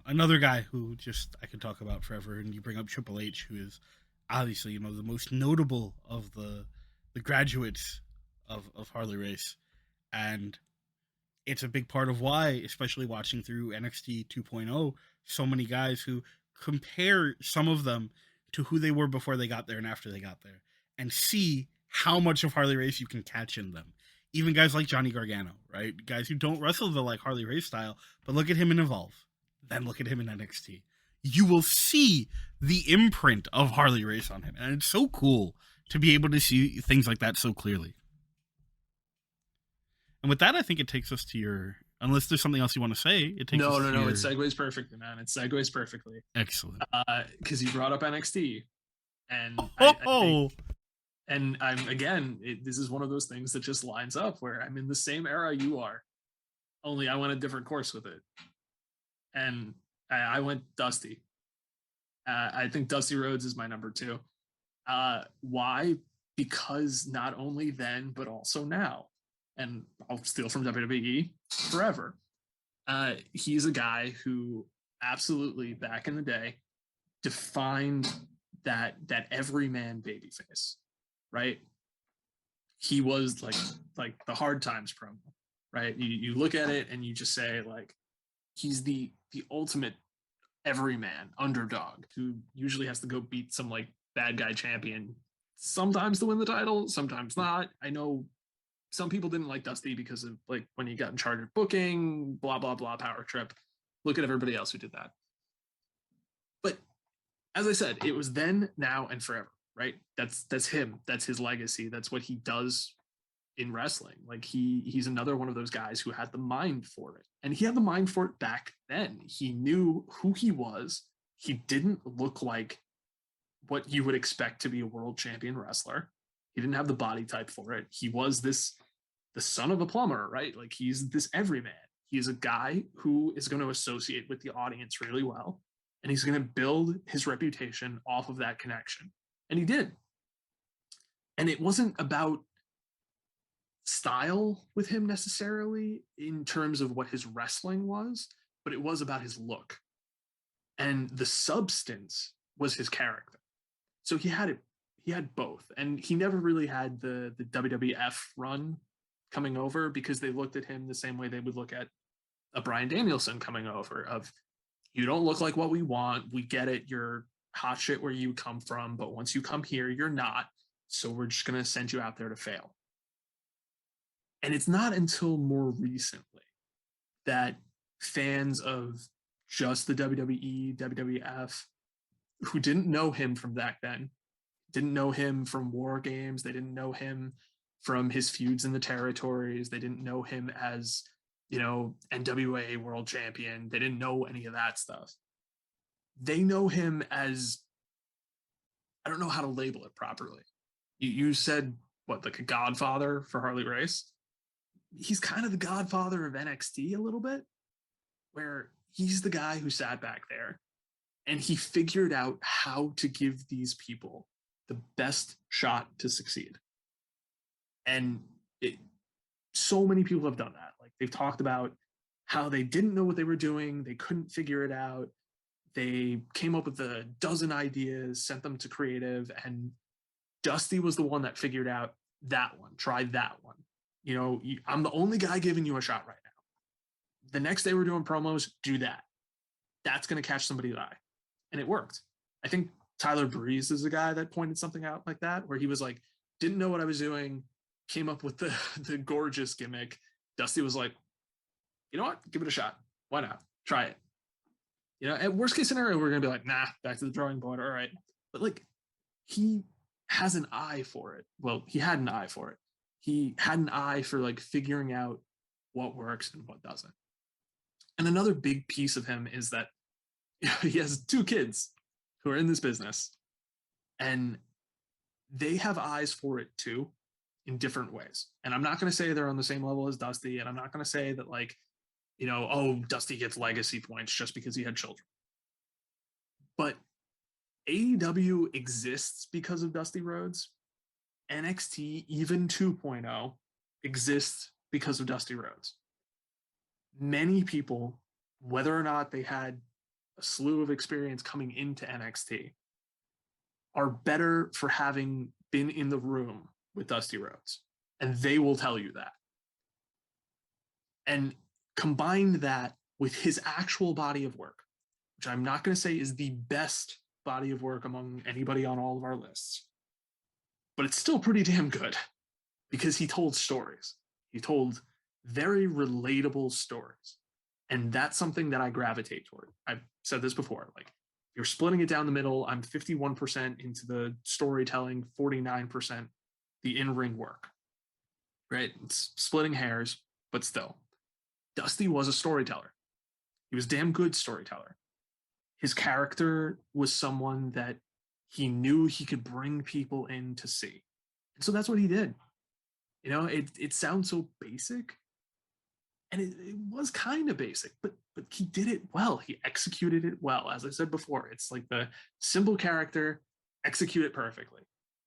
Another guy who just I could talk about forever, and you bring up Triple H, who is obviously, you know, the most notable of the graduates of Harley Race. And it's a big part of why, especially watching through NXT 2.0, so many guys who compare some of them to who they were before they got there and after they got there, and see how much of Harley Race you can catch in them. Even guys like Johnny Gargano, right? Guys who don't wrestle the like Harley Race style, but look at him in Evolve, then look at him in NXT. You will see the imprint of Harley Race on him, and it's so cool to be able to see things like that so clearly. And with that, I think it takes us to your. Unless there's something else you want to say, it takes us to No. your... It segues perfectly, man. It segues perfectly. Excellent. Because you brought up NXT, and Oh, I think, and I'm again, this is one of those things that just lines up where I'm in the same era you are, only I went a different course with it, and I went Dusty. I think Dusty Rhodes is my number 2. Why? Because not only then, but also now. And I'll steal from WWE forever. He's a guy who absolutely back in the day defined that everyman babyface, right? He was like the hard times promo, right? You look at it and you just say like he's the ultimate everyman underdog who usually has to go beat some like bad guy champion sometimes to win the title, sometimes not. I know some people didn't like Dusty because of like when he got in charge of booking, blah, blah, blah, power trip. Look at everybody else who did that. But as I said, it was then, now, and forever, right? That's him. That's his legacy. That's what he does in wrestling. Like he's another one of those guys who had the mind for it. And he had the mind for it back then. He knew who he was. He didn't look like what you would expect to be a world champion wrestler. He didn't have the body type for it. He was the son of a plumber, right? Like he's this everyman. He's a guy who is going to associate with the audience really well. And he's going to build his reputation off of that connection. And he did. And it wasn't about style with him necessarily in terms of what his wrestling was, but it was about his look. And the substance was his character. So he had it. He had both, and he never really had the WWF run coming over because they looked at him the same way they would look at a Bryan Danielson coming over. Of you don't look like what we want. We get it. You're hot shit where you come from, but once you come here, you're not. So we're just gonna send you out there to fail. And it's not until more recently that fans of just the WWE, WWF, who didn't know him from back then, didn't know him from War Games. They didn't know him from his feuds in the territories. They didn't know him as, NWA world champion. They didn't know any of that stuff. They know him as, I don't know how to label it properly. You said, what, like a godfather for Harley Race? He's kind of the godfather of NXT a little bit, where he's the guy who sat back there and he figured out how to give these people the best shot to succeed. And so many people have done that. Like they've talked about how they didn't know what they were doing. They couldn't figure it out. They came up with a dozen ideas, sent them to creative, and Dusty was the one that figured out that one, tried that one. I'm the only guy giving you a shot right now. The next day we're doing promos, do that. That's going to catch somebody's eye. And it worked. I think Tyler Breeze is a guy that pointed something out like that, where he was like, didn't know what I was doing, came up with the gorgeous gimmick. Dusty was like, you know what? Give it a shot. Why not? Try it. At worst case scenario, we're going to be like, nah, back to the drawing board. All right. But like, he has an eye for it. Well, he had an eye for it. He had an eye for like figuring out what works and what doesn't. And another big piece of him is that he has 2 kids who are in this business, and they have eyes for it too in different ways. And I'm not going to say they're on the same level as Dusty, and I'm not going to say that like, Dusty gets legacy points just because he had children. But AEW exists because of Dusty Rhodes. NXT, even 2.0, exists because of Dusty Rhodes. Many people, whether or not they had a slew of experience coming into NXT, are better for having been in the room with Dusty Rhodes. And they will tell you that. And combine that with his actual body of work, which I'm not going to say is the best body of work among anybody on all of our lists, but it's still pretty damn good because he told stories. He told very relatable stories. And that's something that I gravitate toward. I've said this before. Like, you're splitting it down the middle. I'm 51% into the storytelling, 49% the in ring work, right? It's splitting hairs, but still. Dusty was a storyteller. He was a damn good storyteller. His character was someone that he knew he could bring people in to see. And so that's what he did. You know, it sounds so basic, and it was kind of basic, but he did it well. He executed it well. As I said before, it's like the simple character, execute it perfectly.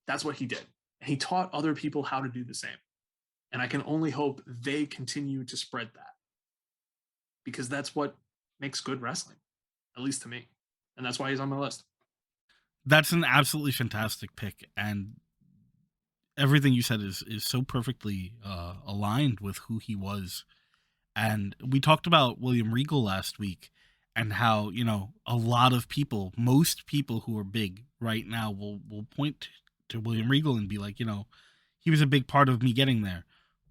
That's what he did. And he taught other people how to do the same. And I can only hope they continue to spread that because that's what makes good wrestling, at least to me. And that's why he's on my list. That's an absolutely fantastic pick, and everything you said is so perfectly aligned with who he was. And we talked about William Regal last week and how, you know, a lot of people, most people who are big right now will point to William Regal and be like, you know, he was a big part of me getting there.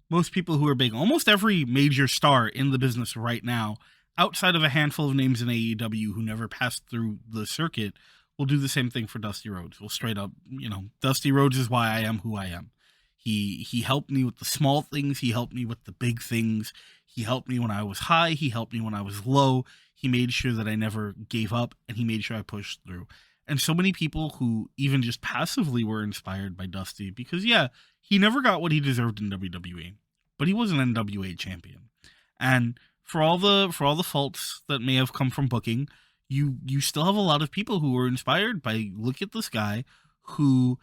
Most people who are big, almost every major star in the business right now, outside of a handful of names in AEW who never passed through the circuit, will do the same thing for Dusty Rhodes. Will straight up, you know, Dusty Rhodes is why I am who I am. He helped me with the small things. He helped me with the big things. He helped me when I was high. He helped me when I was low. He made sure that I never gave up, and he made sure I pushed through. And so many people who even just passively were inspired by Dusty because, yeah, he never got what he deserved in WWE, but he was an NWA champion. And for all the faults that may have come from booking, you still have a lot of people who were inspired by, look at this guy who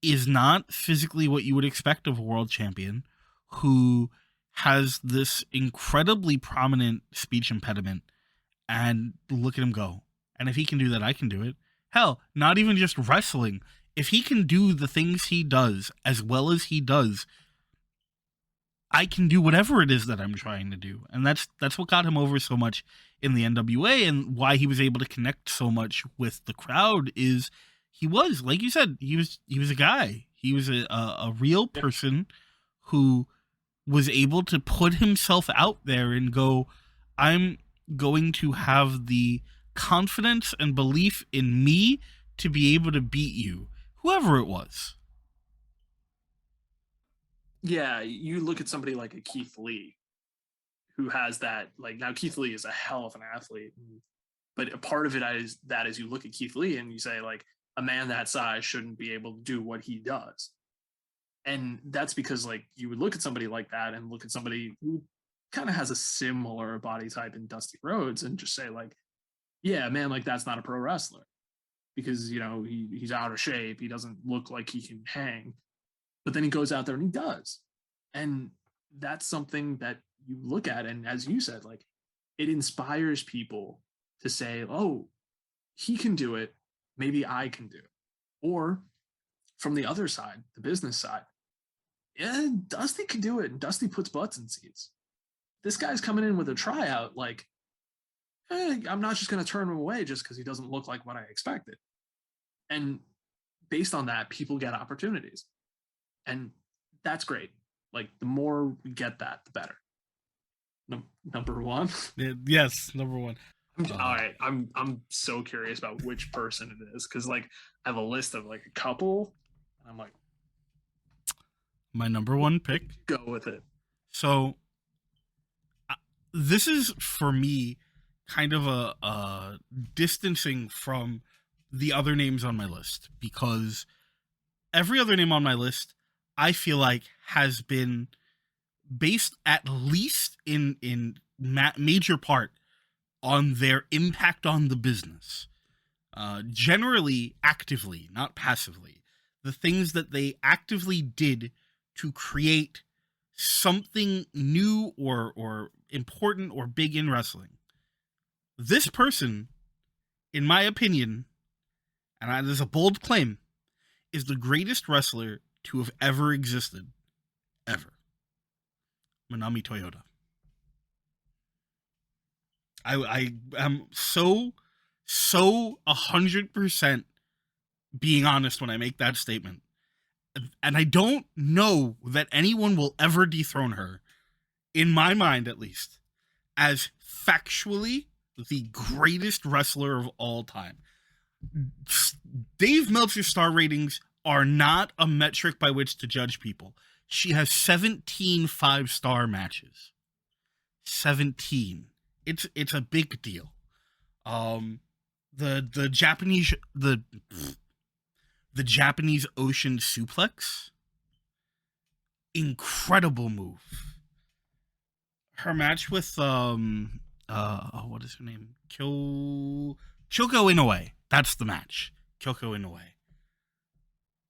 is not physically what you would expect of a world champion, who has this incredibly prominent speech impediment, and look at him go. And if he can do that, I can do it. Hell, not even just wrestling. If he can do the things he does as well as he does, I can do whatever it is that I'm trying to do. And that's what got him over so much in the NWA, and why he was able to connect so much with the crowd is he was, like you said, he was a guy. He was a real person who was able to put himself out there and go, I'm going to have the confidence and belief in me to be able to beat you, whoever it was. Yeah, you look at somebody like a Keith Lee who has that. Like, now Keith Lee is a hell of an athlete, but a part of it is that is you look at Keith Lee and you say, like, a man that size shouldn't be able to do what he does. And that's because, like, you would look at somebody like that and look at somebody who kind of has a similar body type in Dusty Rhodes and just say, like, yeah, man, like, that's not a pro wrestler because, you know, he's out of shape. He doesn't look like he can hang. But then he goes out there and he does. And that's something that you look at. And as you said, like, it inspires people to say, oh, he can do it. Maybe I can do it. Or from the other side, the business side, yeah, Dusty can do it. And Dusty puts butts in seats. This guy's coming in with a tryout. Like, I'm not just going to turn him away just because he doesn't look like what I expected. And based on that, people get opportunities. And that's great. Like, the more we get that, the better. Number one. Yes, number one. All right, I'm so curious about which person it is because, like, I have a list of like a couple. And I'm like, my number one pick. Go with it. So this is for me kind of a distancing from the other names on my list, because every other name on my list I feel like has been based at least in major part on their impact on the business. Generally actively, not passively. The things that they actively did to create something new or important or big in wrestling. This person, in my opinion, and there's a bold claim, is the greatest wrestler to have ever existed. Ever. Manami Toyota. I am so so 100% being honest when I make that statement. And I don't know that anyone will ever dethrone her, in my mind at least, as factually the greatest wrestler of all time. Dave Meltzer's star ratings are not a metric by which to judge people. She has 17 5-star matches. 17. It's a big deal. The Japanese Ocean Suplex, incredible move. Her match with what is her name? Kyoko Inoue. That's the match. Kyoko Inoue.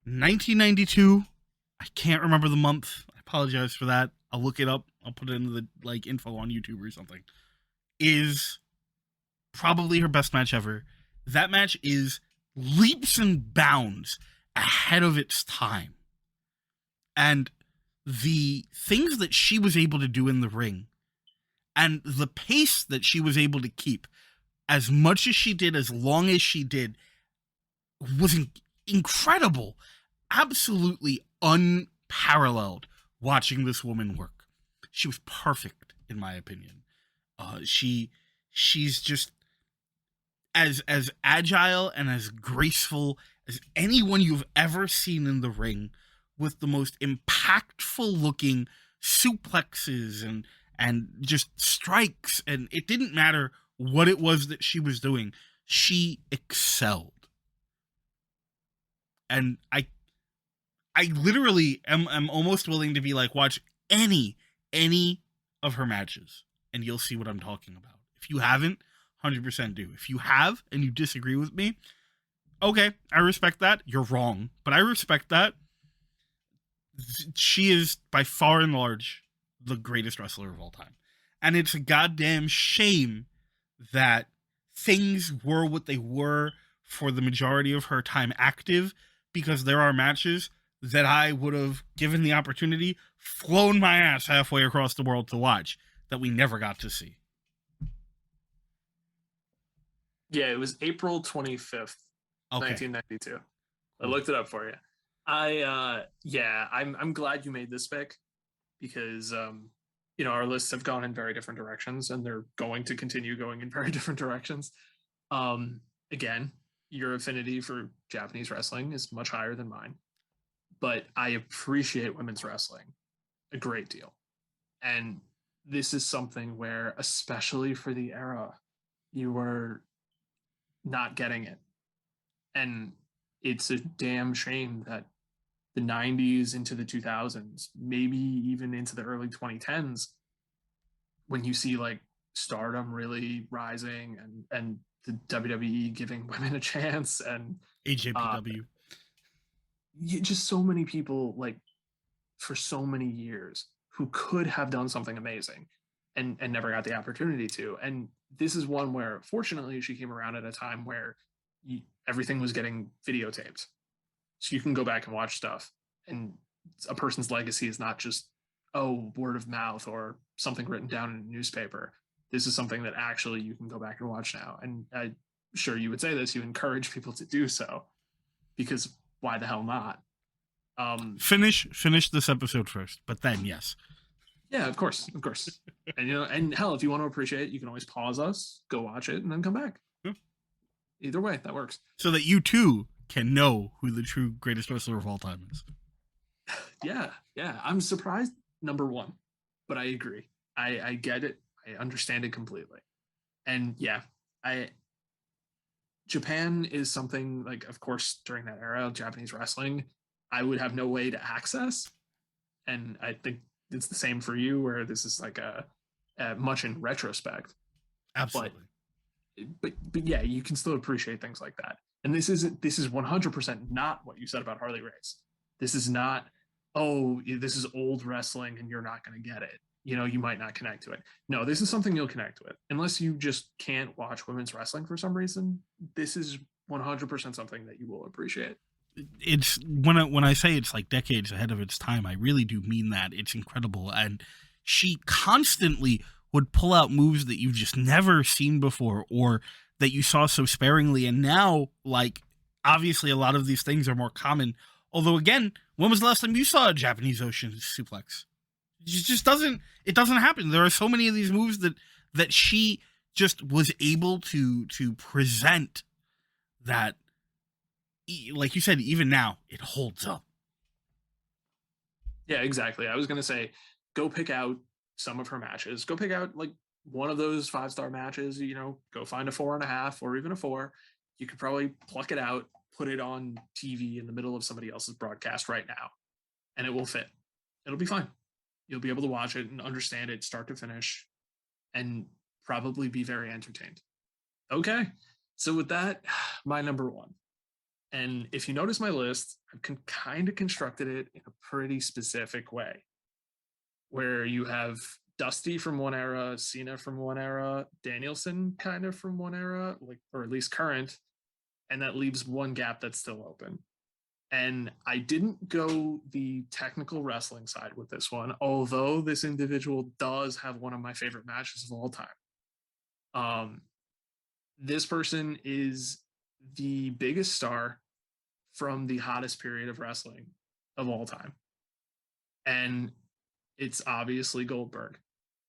1992. I can't remember the month. I apologize for that. I'll look it up. I'll put it in the info on YouTube or something. Is probably her best match ever. That match is leaps and bounds ahead of its time. And the things that she was able to do in the ring and the pace that she was able to keep as much as she did, as long as she did, was incredible. Absolutely unparalleled watching this woman work. She was perfect, in my opinion. She's just as agile and as graceful as anyone you've ever seen in the ring, with the most impactful looking suplexes and just strikes, and it didn't matter what it was that she was doing, she excelled. And I literally am almost willing to be like, watch any of her matches and you'll see what I'm talking about. If you haven't, 100% do. If you have and you disagree with me, okay, I respect that. You're wrong, but I respect that. She is by far and large the greatest wrestler of all time. And it's a goddamn shame that things were what they were for the majority of her time active, because there are matches that I would have, given the opportunity, flown my ass halfway across the world to watch that we never got to see. Yeah, it was April 25th, okay. 1992. I looked it up for you. I'm glad you made this pick, because our lists have gone in very different directions, and they're going to continue going in very different directions. Again, your affinity for Japanese wrestling is much higher than mine, but I appreciate women's wrestling a great deal. And this is something where, especially for the era, you were not getting it. And it's a damn shame that the 90s into the 2000s, maybe even into the early 2010s, when you see like Stardom really rising and the WWE giving women a chance, and AJPW, just so many people, like, for so many years, who could have done something amazing and never got the opportunity to. And this is one where, fortunately, she came around at a time where everything was getting videotaped, so you can go back and watch stuff, and a person's legacy is not just word of mouth or something written down in a newspaper. This is something that actually you can go back and watch now. And I'm sure you would say this, you encourage people to do so, because why the hell not? Finish this episode first, but then yes. Yeah, of course. and hell, if you want to appreciate it, you can always pause us, go watch it, and then come back. Yeah. Either way, that works. So that you too can know who the true greatest wrestler of all time is. Yeah. I'm surprised, number one, but I agree. I get it. I understand it completely. And yeah, Japan is something, like, of course, during that era of Japanese wrestling, I would have no way to access. And I think it's the same for you, where this is like a much in retrospect. Absolutely. But yeah, you can still appreciate things like that. And this is 100% not what you said about Harley Race. This is not, this is old wrestling and you're not going to get it. You might not connect to it. No, this is something you'll connect with. Unless you just can't watch women's wrestling for some reason, this is 100% something that you will appreciate. It's when I say it's like decades ahead of its time, I really do mean that. It's incredible. And she constantly would pull out moves that you've just never seen before, or that you saw so sparingly, and now, like, obviously a lot of these things are more common. Although, again, when was the last time you saw a Japanese Ocean suplex? It just doesn't happen. There are so many of these moves that she just was able to present that, like you said, even now it holds up. Yeah, exactly. I was gonna say, go pick out some of her matches. Go pick out like one of those 5-star matches. You know, go find a 4.5 or even a 4. You could probably pluck it out, put it on TV in the middle of somebody else's broadcast right now, and it will fit. It'll be fine. You'll be able to watch it and understand it start to finish, and probably be very entertained. Okay, so with that, my number one. And if you notice my list, I've kind of constructed it in a pretty specific way, where you have Dusty from one era, Cena from one era, Danielson kind of from one era, like, or at least current, and that leaves one gap that's still open. And I didn't go the technical wrestling side with this one, although this individual does have one of my favorite matches of all time. Um, this person is the biggest star from the hottest period of wrestling of all time. And it's obviously Goldberg.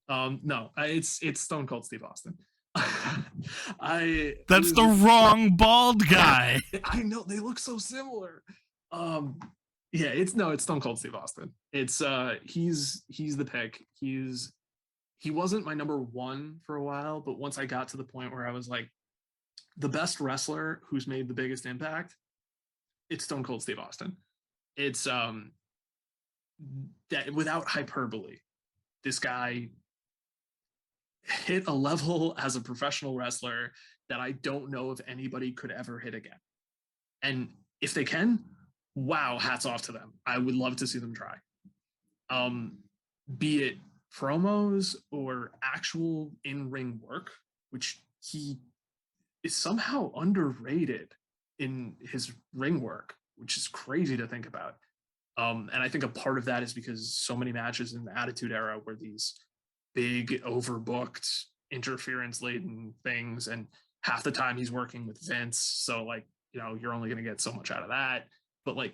No, it's Stone Cold Steve Austin. That's the wrong bald guy. I know, they look so similar. Yeah, it's Stone Cold Steve Austin. It's he's the pick. He wasn't my number one for a while, but once I got to the point where I was like, the best wrestler who's made the biggest impact, it's Stone Cold Steve Austin. It's that without hyperbole, this guy hit a level as a professional wrestler that I don't know if anybody could ever hit again. And if they can, wow, hats off to them. I would love to see them try. Be it promos or actual in-ring work, which he is somehow underrated in his ring work, which is crazy to think about. And I think a part of that is because so many matches in the Attitude Era were these big, overbooked, interference-laden things, and half the time he's working with Vince, so like, you know, you're only going to get so much out of that. But like,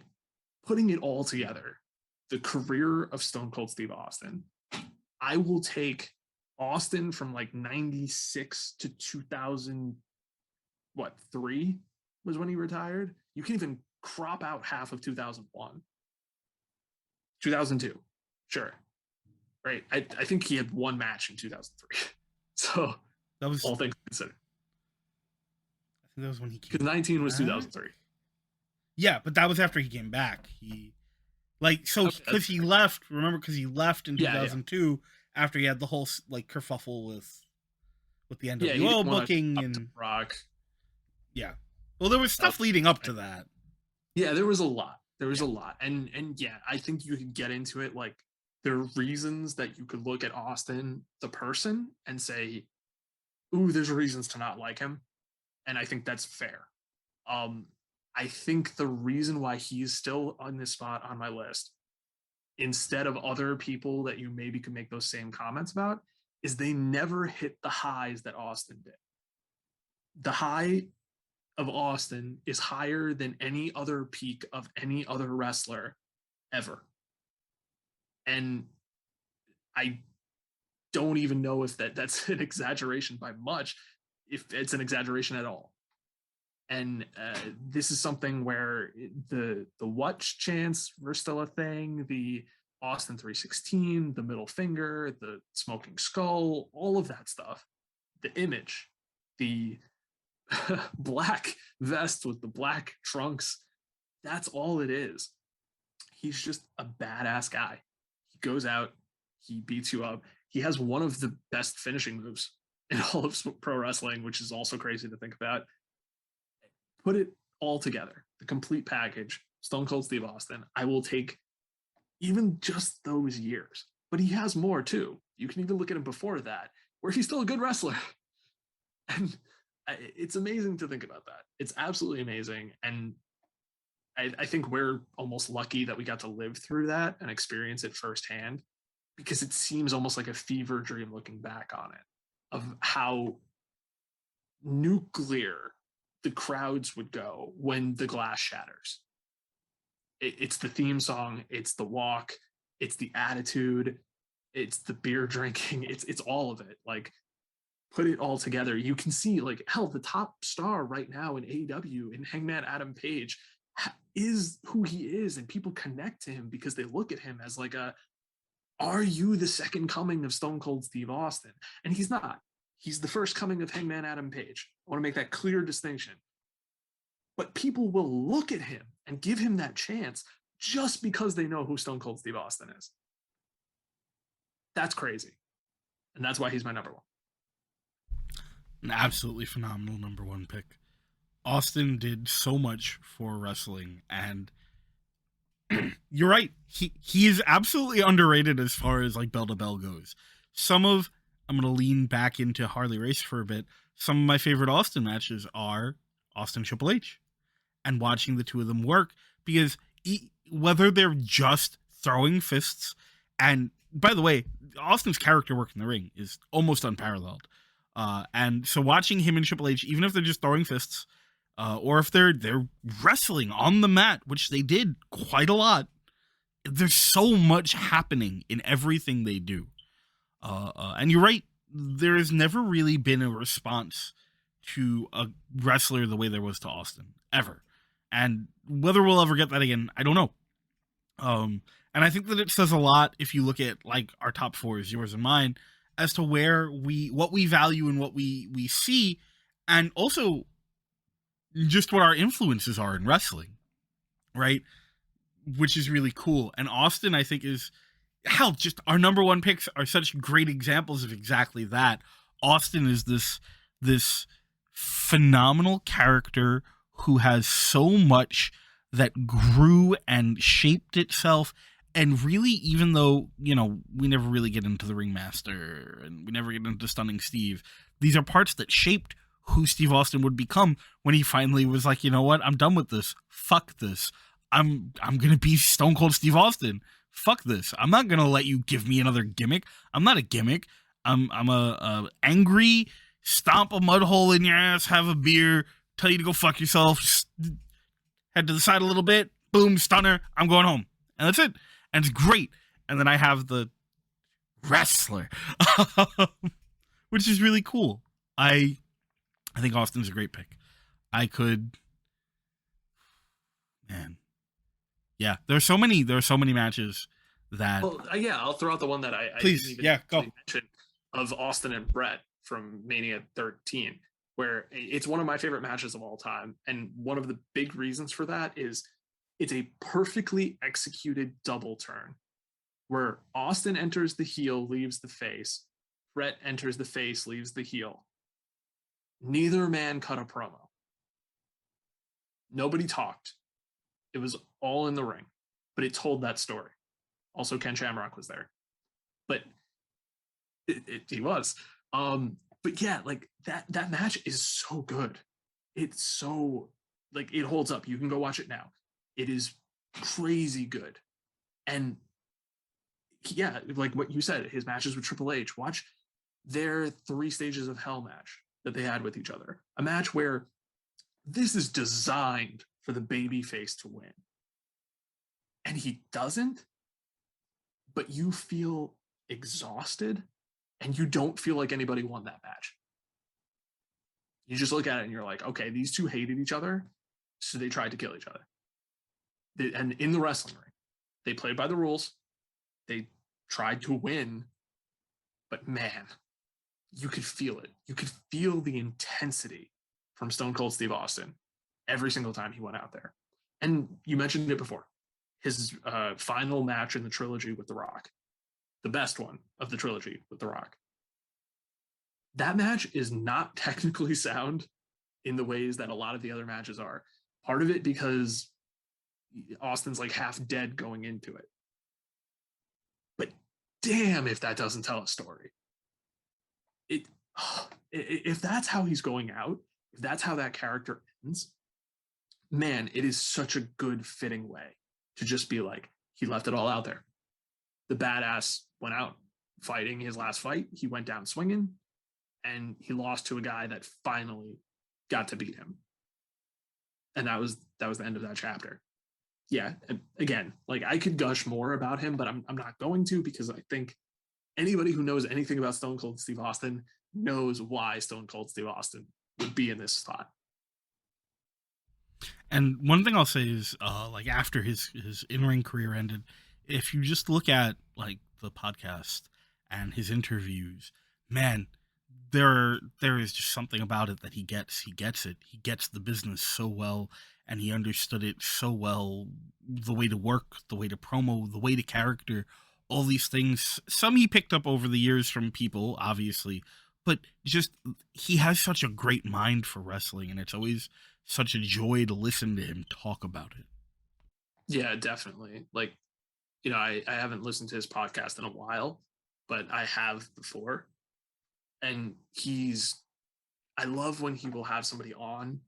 putting it all together, the career of Stone Cold Steve Austin, I will take Austin from like 96 to 2000, what, 3 was when he retired. You can even crop out half of 2001, 2002, sure, right? I think he had one match in 2003. So That was, all things considered, I think that was when he came because 19 was back. 2003. Yeah, but that was after he came back. He, like, so because he left. Remember, because he left in 2002 after he had the whole like kerfuffle with the NWO booking and Rock. Yeah, well, there was stuff leading up to that. Yeah, there was a lot. There was a lot, and yeah, I think you could get into it. Like, there are reasons that you could look at Austin the person and say, "Ooh, there's reasons to not like him," and I think that's fair. I think the reason why he's still on this spot on my list, instead of other people that you maybe could make those same comments about, is they never hit the highs that Austin did. The high of Austin is higher than any other peak of any other wrestler ever. And I don't even know if that's an exaggeration by much, if it's an exaggeration at all. And this is something where the what chants were still a thing, the Austin 316, the middle finger, the smoking skull, all of that stuff, the image, the black vest with the black trunks, that's all it is. He's just a badass guy. He goes out, he beats you up. He has one of the best finishing moves in all of pro wrestling, which is also crazy to think about. Put it all together, the complete package, Stone Cold Steve Austin. I will take even just those years, but he has more too. You can even look at him before that, where he's still a good wrestler. And it's amazing to think about that. It's absolutely amazing. And I think we're almost lucky that we got to live through that and experience it firsthand, because it seems almost like a fever dream looking back on it, of how nuclear the crowds would go when the glass shatters. It's the theme song, it's the walk, it's the attitude, it's the beer drinking, it's all of it. Like, put it all together, you can see, like, hell, the top star right now in AEW in Hangman Adam Page is who he is, and people connect to him because they look at him as like a, are you the second coming of Stone Cold Steve Austin? And he's not. He's the first coming of Hangman Adam Page. I want to make that clear distinction. But people will look at him and give him that chance just because they know who Stone Cold Steve Austin is. That's crazy. And that's why he's my number one. An absolutely phenomenal number one pick. Austin did so much for wrestling, and you're right. He is absolutely underrated as far as like bell to bell goes. I'm gonna lean back into Harley Race for a bit. Some of my favorite Austin matches are Austin Triple H, and watching the two of them work, because whether they're just throwing fists, and by the way, Austin's character work in the ring is almost unparalleled. And so watching him and Triple H, even if they're just throwing fists, or if they're wrestling on the mat, which they did quite a lot, there's so much happening in everything they do. And you're right, there has never really been a response to a wrestler the way there was to Austin, ever. And whether we'll ever get that again, I don't know. And I think that it says a lot if you look at like our top fours, yours and mine, as to what we value and what we see, and also just what our influences are in wrestling, right? Which is really cool. And Austin, I think, is just our number one picks are such great examples of exactly that. Austin is this phenomenal character who has so much that grew and shaped itself. And really, even though, we never really get into the Ringmaster and we never get into Stunning Steve, these are parts that shaped who Steve Austin would become when he finally was like, you know what, I'm done with this. Fuck this. I'm gonna be Stone Cold Steve Austin. Fuck this. I'm not gonna let you give me another gimmick. I'm not a gimmick. I'm a angry, stomp a mud hole in your ass, have a beer, tell you to go fuck yourself, just head to the side a little bit, boom, stunner, I'm going home. And that's it. And it's great. And then I have the wrestler, which is really cool. I think Austin's a great pick. Yeah, there are so many matches that. Well, yeah, I'll throw out the one that I please, didn't even go. mention, of Austin and Brett from Mania 13, where it's one of my favorite matches of all time. And one of the big reasons for that is it's a perfectly executed double turn where Austin enters the heel, leaves the face. Brett enters the face, leaves the heel. Neither man cut a promo. Nobody talked. It was all in the ring, but it told that story. Also, Ken Shamrock was there, but he was. But yeah, like that match is so good. It's so, like, it holds up. You can go watch it now. It is crazy good. And yeah, like what you said, his matches with Triple H, watch their 3 Stages of Hell match that they had with each other. A match where this is designed for the baby face to win. And he doesn't, but you feel exhausted and you don't feel like anybody won that match. You just look at it and you're like, okay, these two hated each other, so they tried to kill each other. And in the wrestling ring, they played by the rules. They tried to win, but man, you could feel it. You could feel the intensity from Stone Cold Steve Austin every single time he went out there. And you mentioned it before. His final match in the trilogy with The Rock, the best one of the trilogy with The Rock. That match is not technically sound in the ways that a lot of the other matches are. Part of it because Austin's like half dead going into it. But damn if that doesn't tell a story. If that's how he's going out, if that's how that character ends, man, it is such a good fitting way to just be like, he left it all out there. The badass went out fighting his last fight. He went down swinging, and he lost to a guy that finally got to beat him. And that was the end of that chapter. Yeah, again, like I could gush more about him, but I'm not going to, because I think anybody who knows anything about Stone Cold Steve Austin knows why Stone Cold Steve Austin would be in this spot. And one thing I'll say is, like after his in ring career ended, if you just look at like the podcast and his interviews, man, there is just something about it that he gets. He gets it. He gets the business so well, and he understood it so well. The way to work, the way to promo, the way to character, all these things. Some he picked up over the years from people, obviously, but just he has such a great mind for wrestling, and it's always such a joy to listen to him talk about it. Yeah, definitely. Like, I haven't listened to his podcast in a while, but I have before. And I love when he will have somebody on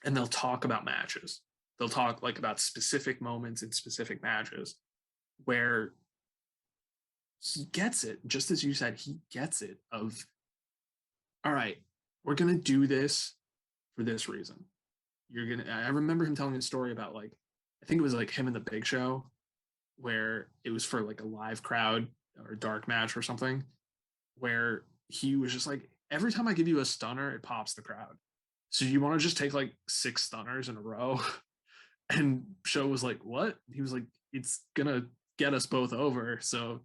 and they'll talk about matches. They'll talk like about specific moments in specific matches where he gets it, just as you said, he gets it of, all right, we're going to do this for this reason. I remember him telling a story about like, I think it was like him and the Big Show, where it was for like a live crowd or a dark match or something, where he was just like, every time I give you a stunner, it pops the crowd. So you want to just take like 6 stunners in a row? And Show was like, what? He was like, it's gonna get us both over. So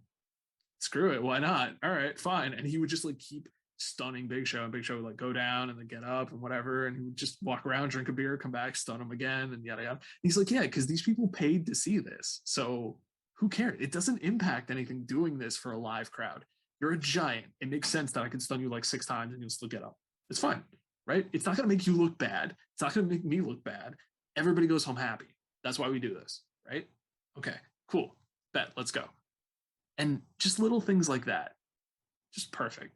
screw it. Why not? All right, fine. And he would just like keep stunning Big Show, and Big Show would like go down and then get up and whatever. And he would just walk around, drink a beer, come back, stun him again, and yada yada. And he's like, yeah, because these people paid to see this. So who cares? It doesn't impact anything doing this for a live crowd. You're a giant. It makes sense that I can stun you like 6 times and you'll still get up. It's fine, right? It's not going to make you look bad. It's not going to make me look bad. Everybody goes home happy. That's why we do this, right? Okay, cool. Bet, let's go. And just little things like that. Just perfect.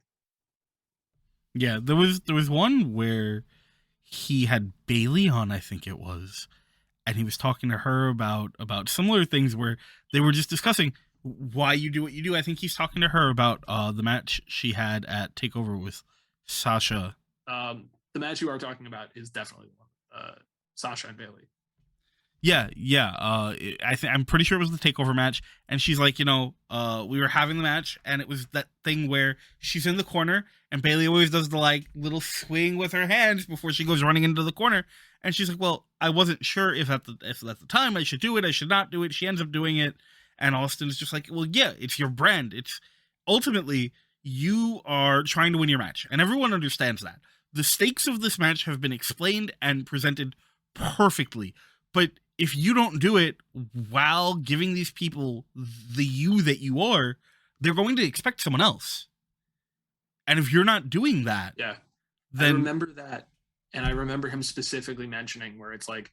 Yeah, there was one where he had Bailey on, I think it was, and he was talking to her about similar things where they were just discussing why you do what you do. I think he's talking to her about the match she had at Takeover with Sasha. The match you are talking about is definitely one. Sasha and Bailey. Yeah. I'm pretty sure it was the Takeover match, and she's like, we were having the match, and it was that thing where she's in the corner, and Bailey always does the like little swing with her hands before she goes running into the corner, and she's like, well, I wasn't sure if at the time I should do it, I should not do it. She ends up doing it, and Austin's just like, well, yeah, it's your brand. It's ultimately you are trying to win your match, and everyone understands that. The stakes of this match have been explained and presented perfectly, but if you don't do it while giving these people the you that you are, they're going to expect someone else. And if you're not doing that, yeah, then I remember that. And I remember him specifically mentioning where it's like,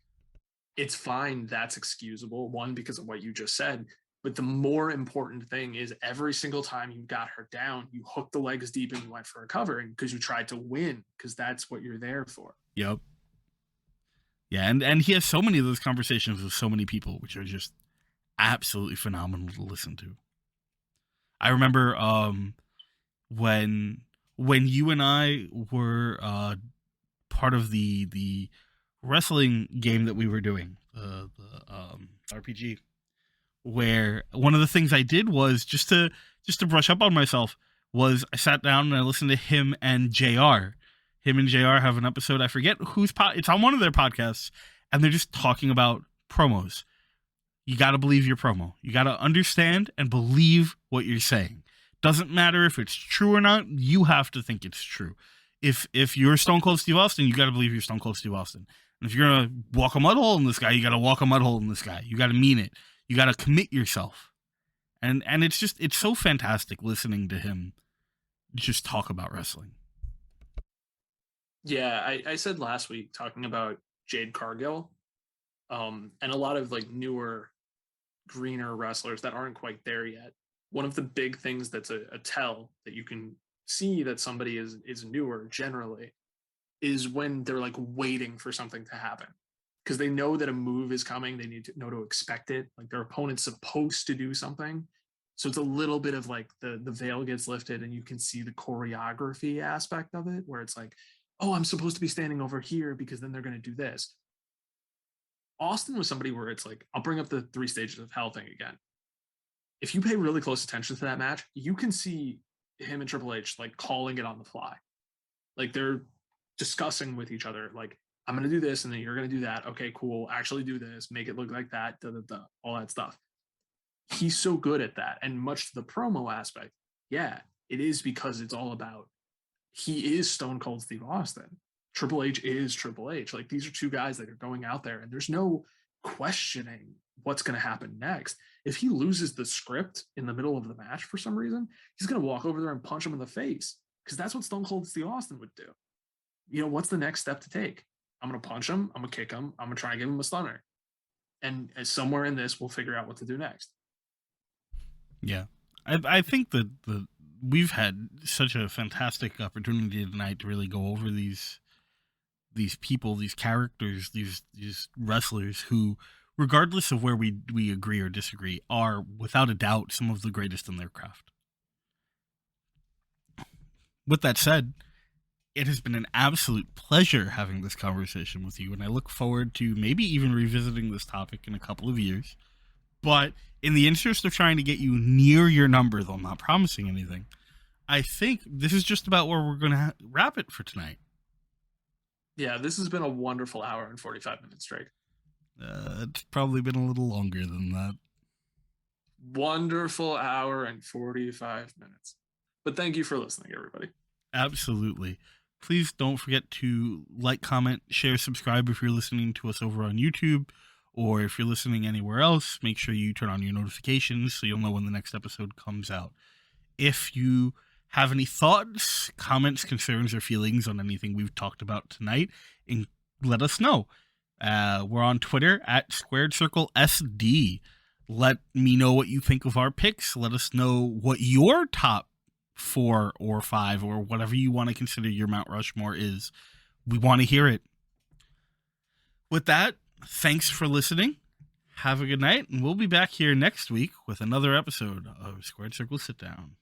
it's fine, that's excusable, one, because of what you just said. But the more important thing is every single time you got her down, you hooked the legs deep and you went for a cover, because you tried to win, because that's what you're there for. Yep. Yeah, and he has so many of those conversations with so many people, which are just absolutely phenomenal to listen to. I remember when you and I were part of the wrestling game that we were doing, the RPG, where one of the things I did was just to brush up on myself was I sat down and I listened to him and JR. Him and JR have an episode, I forget whose it's on one of their podcasts, and they're just talking about promos. You got to believe your promo. You got to understand and believe what you're saying. Doesn't matter if it's true or not. You have to think it's true. If you're Stone Cold Steve Austin, you got to believe you're Stone Cold Steve Austin. And if you're gonna walk a mud hole in this guy, you got to walk a mud hole in this guy. You got to mean it. You got to commit yourself. And it's so fantastic listening to him just talk about wrestling. Yeah, I said last week talking about Jade Cargill, and a lot of like newer, greener wrestlers that aren't quite there yet. One of the big things that's a tell that you can see that somebody is newer generally is when they're like waiting for something to happen, because they know that a move is coming. They need to know to expect it. Like their opponent's supposed to do something, So it's a little bit of like the veil gets lifted and you can see the choreography aspect of it, where it's like, oh, I'm supposed to be standing over here because then they're going to do this. Austin was somebody where it's like, I'll bring up the 3 stages of hell thing again. If you pay really close attention to that match, you can see him and Triple H like calling it on the fly. Like they're discussing with each other, like, I'm going to do this and then you're going to do that. Okay, cool. Actually do this, make it look like that, da, da, da, all that stuff. He's so good at that. And much to the promo aspect, yeah, it is because it's all about he is Stone Cold Steve Austin. Triple H is Triple H. Like these are two guys that are going out there and there's no questioning what's going to happen next. If he loses the script in the middle of the match for some reason, he's going to walk over there and punch him in the face because that's what Stone Cold Steve Austin would do. You know, what's the next step to take? I'm going to punch him. I'm going to kick him. I'm going to try and give him a stunner. And somewhere in this, we'll figure out what to do next. Yeah. I think that we've had such a fantastic opportunity tonight to really go over these people, these characters, these wrestlers who, regardless of where we agree or disagree, are without a doubt some of the greatest in their craft. With that said, it has been an absolute pleasure having this conversation with you, and I look forward to maybe even revisiting this topic in a couple of years. But in the interest of trying to get you near your number, though I'm not promising anything, I think this is just about where we're going to wrap it for tonight. Yeah, this has been a wonderful hour and 45 minutes, Drake. It's probably been a little longer than that. Wonderful hour and 45 minutes. But thank you for listening, everybody. Absolutely. Please don't forget to like, comment, share, subscribe if you're listening to us over on YouTube, or if you're listening anywhere else, make sure you turn on your notifications so you'll know when the next episode comes out. If you have any thoughts, comments, concerns, or feelings on anything we've talked about tonight, let us know. We're on Twitter at Squared Circle SD. Let me know what you think of our picks. Let us know what your top 4 or 5 or whatever you want to consider your Mount Rushmore is. We want to hear it. With that, thanks for listening. Have a good night, and we'll be back here next week with another episode of Squared Circle Sit Down.